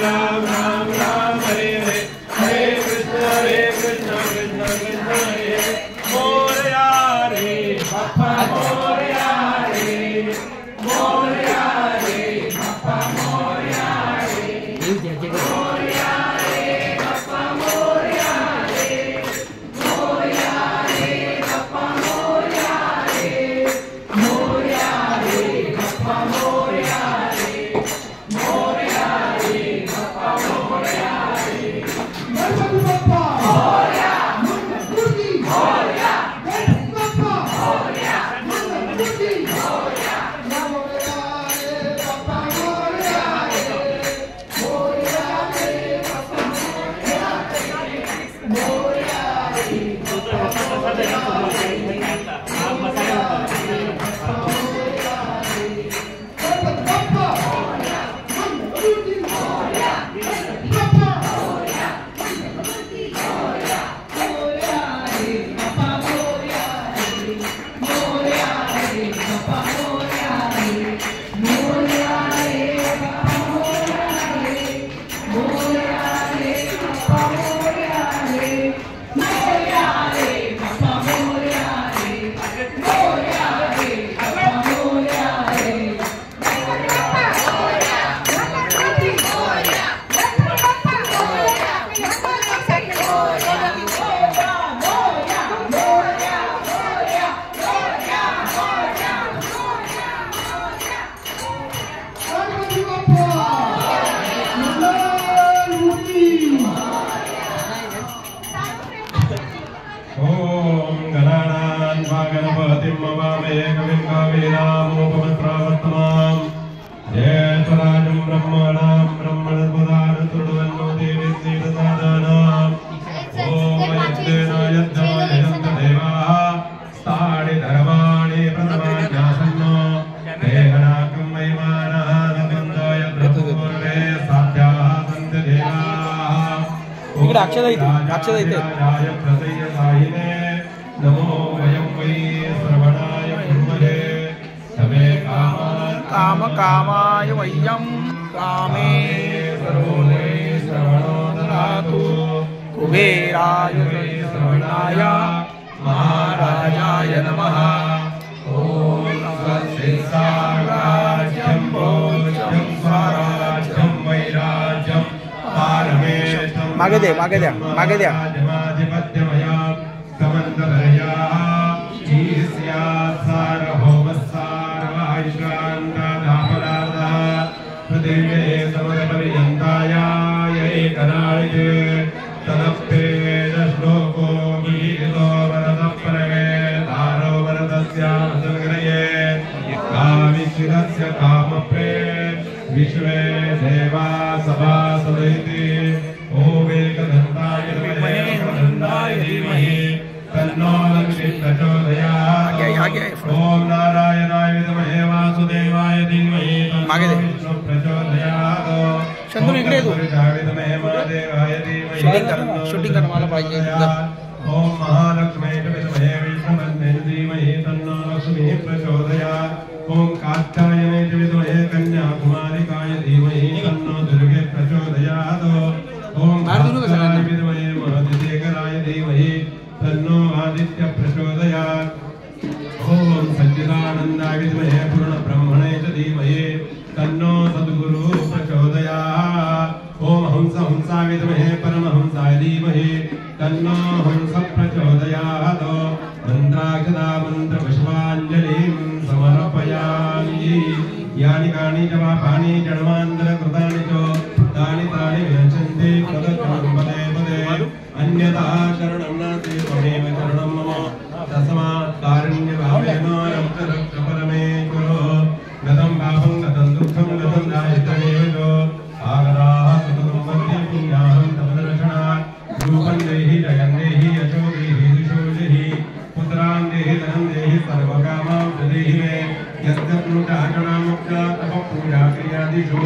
राम राम हरे हरे हरे कृष्ण कृष्ण कृष्ण हरे हरे मोरया रे बाप्पा मोरया रे मोरया रे बाप्पा मोरया रे मोरया रे बाप्पा मोरया रे मोरया रे बाप्पा मोरया वामे कविं कावेनामुपमत्रावर्तमाम् जयतराजं ब्रह्मणां ब्रह्मणस्पदान तुर्वन्नो देवी सीदसादानाम् ॐ यज्ञेन यज्ञमायन्त देवाः स्थाणि धर्माणि प्रथमान्यासन्नो देहनाकं वैमानः नबन्धाय प्रपूर्वे साध्याः सन्ति देवाः इकडे अक्षदा इथे प्रसय्यसायिने नमो वयं वै श्रवणाय कुर्महे तमे काम कामाय वय्यं कामे सर्वोले श्रवणो ददातु कुबेराय श्रवणाय महाराजाय नमः ॐ स्वस्तिसाराज्यं भोज्यं स्वराज्यं वैराज्यं पारमेष्ठं मागे द्या राजमाधिपत्यमया समन्तवर्याः ईस्या सार्वभौमस्सार्वायुष्कान्तादापराधः पृथिवे समरपर्यन्ताय एकनाळिके तदप्येन श्लोको गीतो वरदः परमे तारो वरदस्यानुसङ्ग्रहे कामिशिरस्य कामप्रे विश्वे देवा सभासदैति ओमेकदन्ताय धीमहि तन्नो लक्ष्मी प्रचोदयात् ओम नारायणाय विद्महे वासुदेवाय धीमहि तन्नो विष्णु प्रचोदयात् चंदू इकडे तू विद्महे महादेवाय धीमहि शूटिंग कर मला पाहिजे ओम महालक्ष्मी विद्महे विष्णुपत्नी धीमहि तन्नो लक्ष्मी प्रचोदयात् ओम कात्यायने विद्महे कन्याकुमारिकाय धीमहि तन्नो दुर्गे प्रचोदयात् ओम भारद्वाजाय विद्महे महादिशेखराय धीमहि तन्नो आदित्य प्रचोदयात् ओम सच्चिदानन्दाय विद्महे पूर्णब्रह्मणे च धीमहि तन्नो सद्गुरु प्रचोदयात् ओम हंसाय विद्महे परमहंसाय धीमहि तन्नो हंस प्रचोदयात् मन्त्राक्षदा मन्त्रपुष्पाञ्जलिं समर्पयामि यानि कानि च पापानि जन्मान्तरकृतानि च तानि तानि विनश्यन्ति तदर्थं पदे पदे अन्यथा शरणं नास्ति त्वमेव शरणं मम तस्मात् कारुण्यभावेन रक्ष परमेश्वरो गतं पापं गतं दुःखं गतं दारिद्र्यमेव च आगताः सुखं वन्दे पुण्याहं तव दर्शनात् रूपं देहि जयं देहि यशो देहि दिशो देहि पुत्रान् देहि धनं देहि सर्वकामां देहि मे यद्यत्नुचाचनामुक्ता तव पूजा क्रियादिषु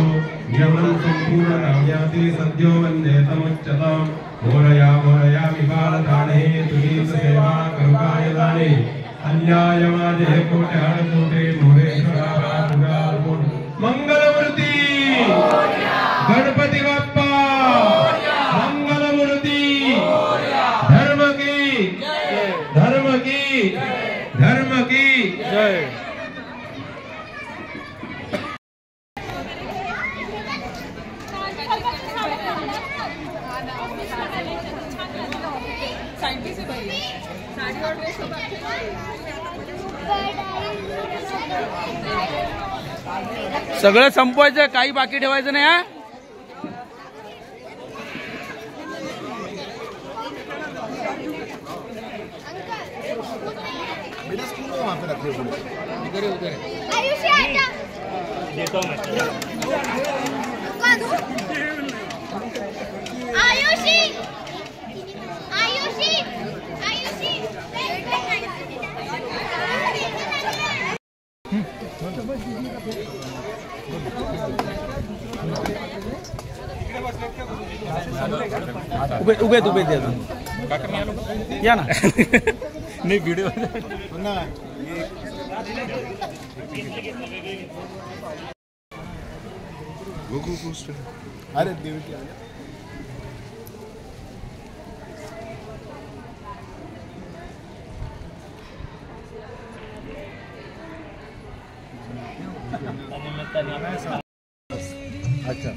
यमं सम्पूर्णं याति सद्यो वन्दे तमुच्यताम् मोरयामि बालदाने तुनीतसेवा करुकाय दाने अन्यायमाजे कोट्याणकोटे मोरेश्वराभागुगालकोट मंगलमूर्ती गणपति बाप्पा मंगलमूर्ती धर्म की जय सगळं संपवायचं काही बाकी ठेवायचं नाही हा उभे या ना नाही व्हिडिओ अरे देवकी अच्छा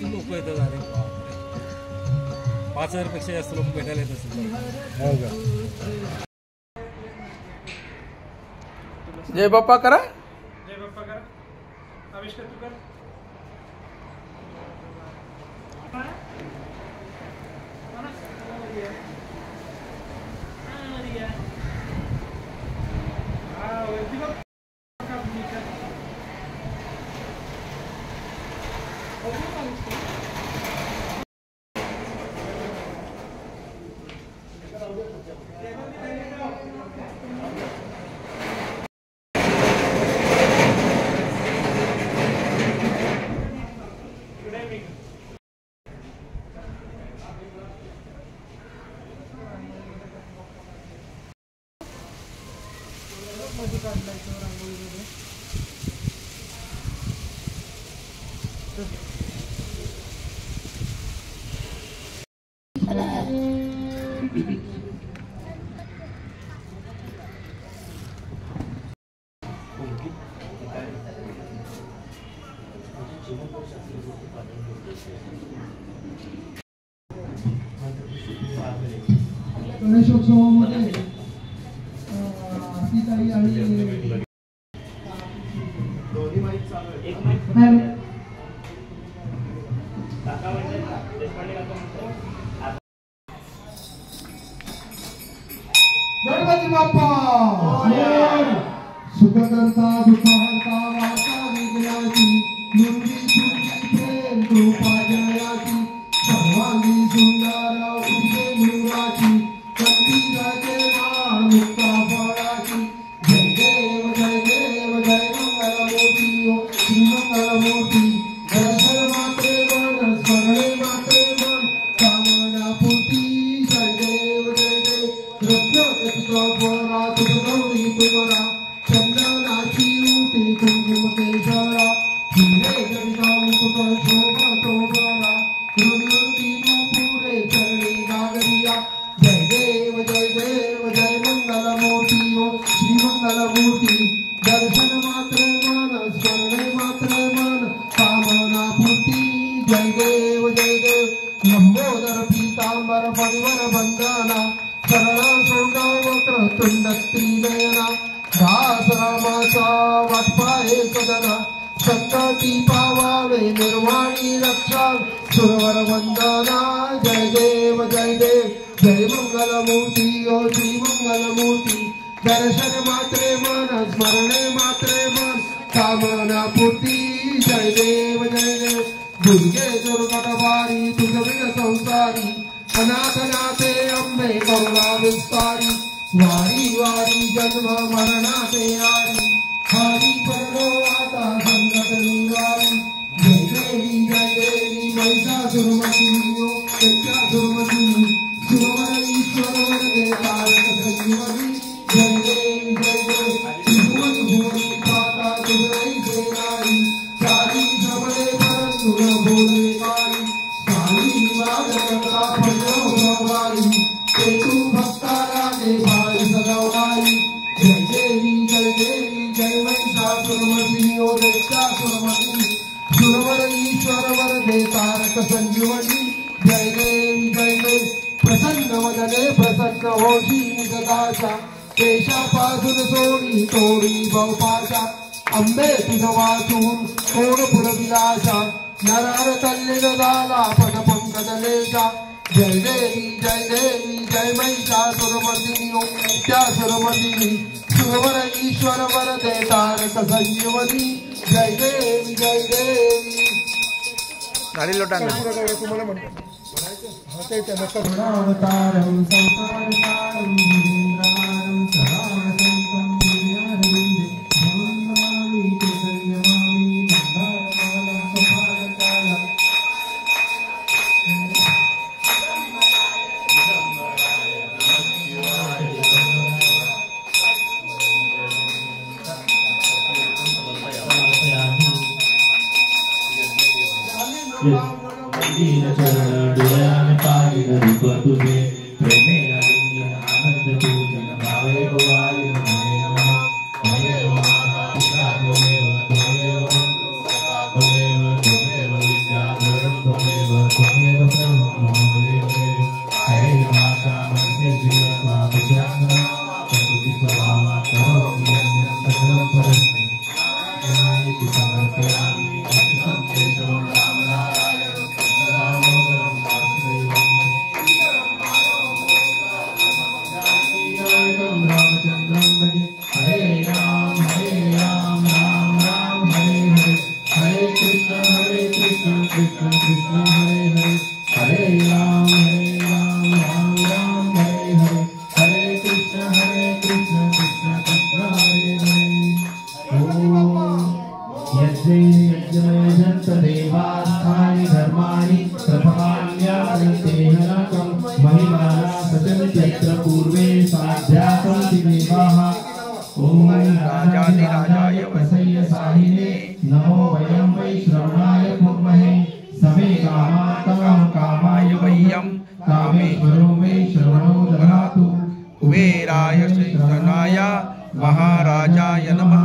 लोक येतात अरे 5000 पेक्षा जास्त लोक भेटायला येत असतात जय बाप्पा करा आविष्कार तू कर गणेशोत्सवामध्ये आरतीताई आणि गणपती बाप्पा सुखकर्ता दुःखहर्ता वार्ता विघ्नाची मुंगी सुखी प्रेम कृपा जयाची सर्वांगी सुंदर उभे नूराची कंदीलाचे नाम मुक्ता फळाची जय देव जय देव जय मंगलमूर्ती ओ श्री मंगलमूर्ती दर्शन मात्रे मन स्मरणे मात्रे मन कामना पूर्ती जय देव जय देव रत्नकटिका फळा तुझ गौरी तुमरा चंदनाची उटी कुंकुम केशरा हिरे जडिता मुकुट शोभा तोबरा रुंदी नुपुरे चरणी गागरिया जय देव जय मंगलमूर्ती ओ श्री मंगलमूर्ती दर्शन मात्र मन स्मरणे मात्र मन कामना पूर्ती जय देव लंबोदर पीतांबर परिवर बंदना सरळा सोंडा वक्र तुंड त्रिनयना दास रामाचा वाटपाहे सदना संतती पावावे निर्वाणी रक्षा सुरवर वंदना जय देव जय मंगलमूर्ती ओ श्री मंगलमूर्ती दर्शन मात्रे मन स्मरणे मात्रे मन कामना पूर्ती जय देव दुर्गे दुर्गटवारी तुझविण संसारी अनाथ नाथे अंबे करुणा विस्तारी वारी वारी जन्म मरणाते आरी हरी पडलो आता संकट निवारी जय देवी महिषासुरमर्दिनी ओ सत्यासुरमर्दिनी सुरवर ईश्वर वरदे तारक संजीवनी जय देवी त्रिभुवन भुवनी पाता तुझई सेनाई चारी जमले परंतु न बोले काळी काळी वादकता पडलो भगवाई ते तू भक्ताला दे भाई सगवाई जय देवी जय महिषासुरमर्दिनी ओ दैत्यासुरमर्दिनी सुरवर ईश्वर वरदे तारक संजीवनी जय देवी प्रसन्न वदने प्रसन्न होशी निजदाशा केशापासून सोडी तोडी बहुपाशा अंबे तुझ वाचून कोण पुरविलाशा नरार तल्लीन झाला पट पंकजलेशा जय देवी जय महिषासुरमर्दिनी ओ दैत्यासुरमर्दिनी सुरवर ईश्वर वरदे तारक संजीवनी जय देवी गाडी लोटांना तुम्हाला म्हणतो अवतारं संसारसारं धीरेन्द्रहारं सदावसन्तं दिव्यारविन्दे भवं नमामि ते संयमामि मन्दारमालं सुभागकालं चरण डोळ्याने पाहिलं रूप तुझे प्रेमे आनंद ओम राजाधिराजाय वसय साहिने नमो वयं वै श्रवणाय कुर्महे समे कामाय वयं कामेश्वरो वै श्रवणो ददातु कुबेराय श्रीधनाय महाराजाय नमः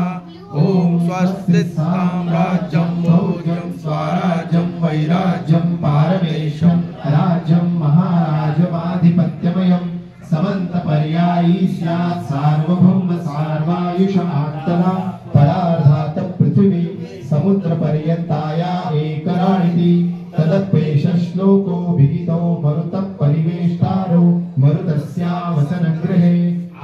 ओम स्वस्ति साम्राज्यं भोज्यं स्वराज्यं वैराज्यं पारमेशं राज्यं महाराजमाधिपत्यमयं समन्तपर्यायी स्यात् सार्वभौम सार्वायुषमात्तरा परार्धात् पृथिवी समुद्रपर्यन्ताया एकराणिति तदप्येष श्लोको विहितो मरुतः परिवेष्टारो मरुतस्यावसनगृहे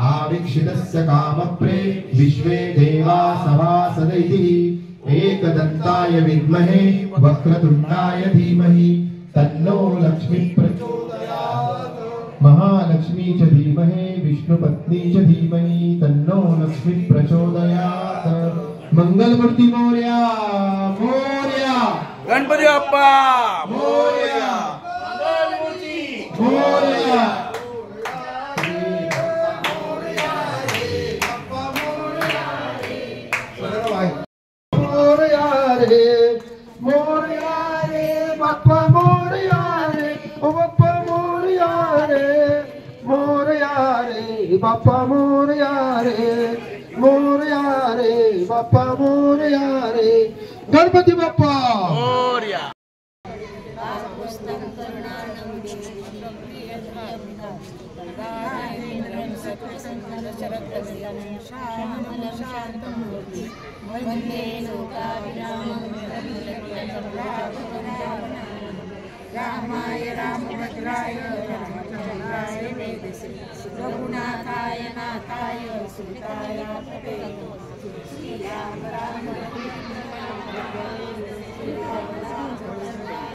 आवीक्षितस्य कामप्रे विश्वे देवा सभासदैः एकदन्ताय विद्महे वक्रतुण्डाय धीमहि तन्नो लक्ष्मी प्रचोदयात् महालक्ष्मी च धीमहि विष्णुपत्नी च धीमहि तन्नो लक्ष्मी प्रचोदयात् मंगलमूर्ती मोरया मोरया गणपती बाप्पा मोरया मंगलमूर्ती मोरया मोरया रे बाप्पा मोरया रे ओ बाप्पा मोरया रे मोरया रे बाप्पा मोरया रे मोरया रे बाप्पा मोरया रे गणपती बाप्पा मोरया रामाय रामभद्राय रामचंद्राय वेदसे रघुनाथाय नाथाय सुताय श्रीराम राम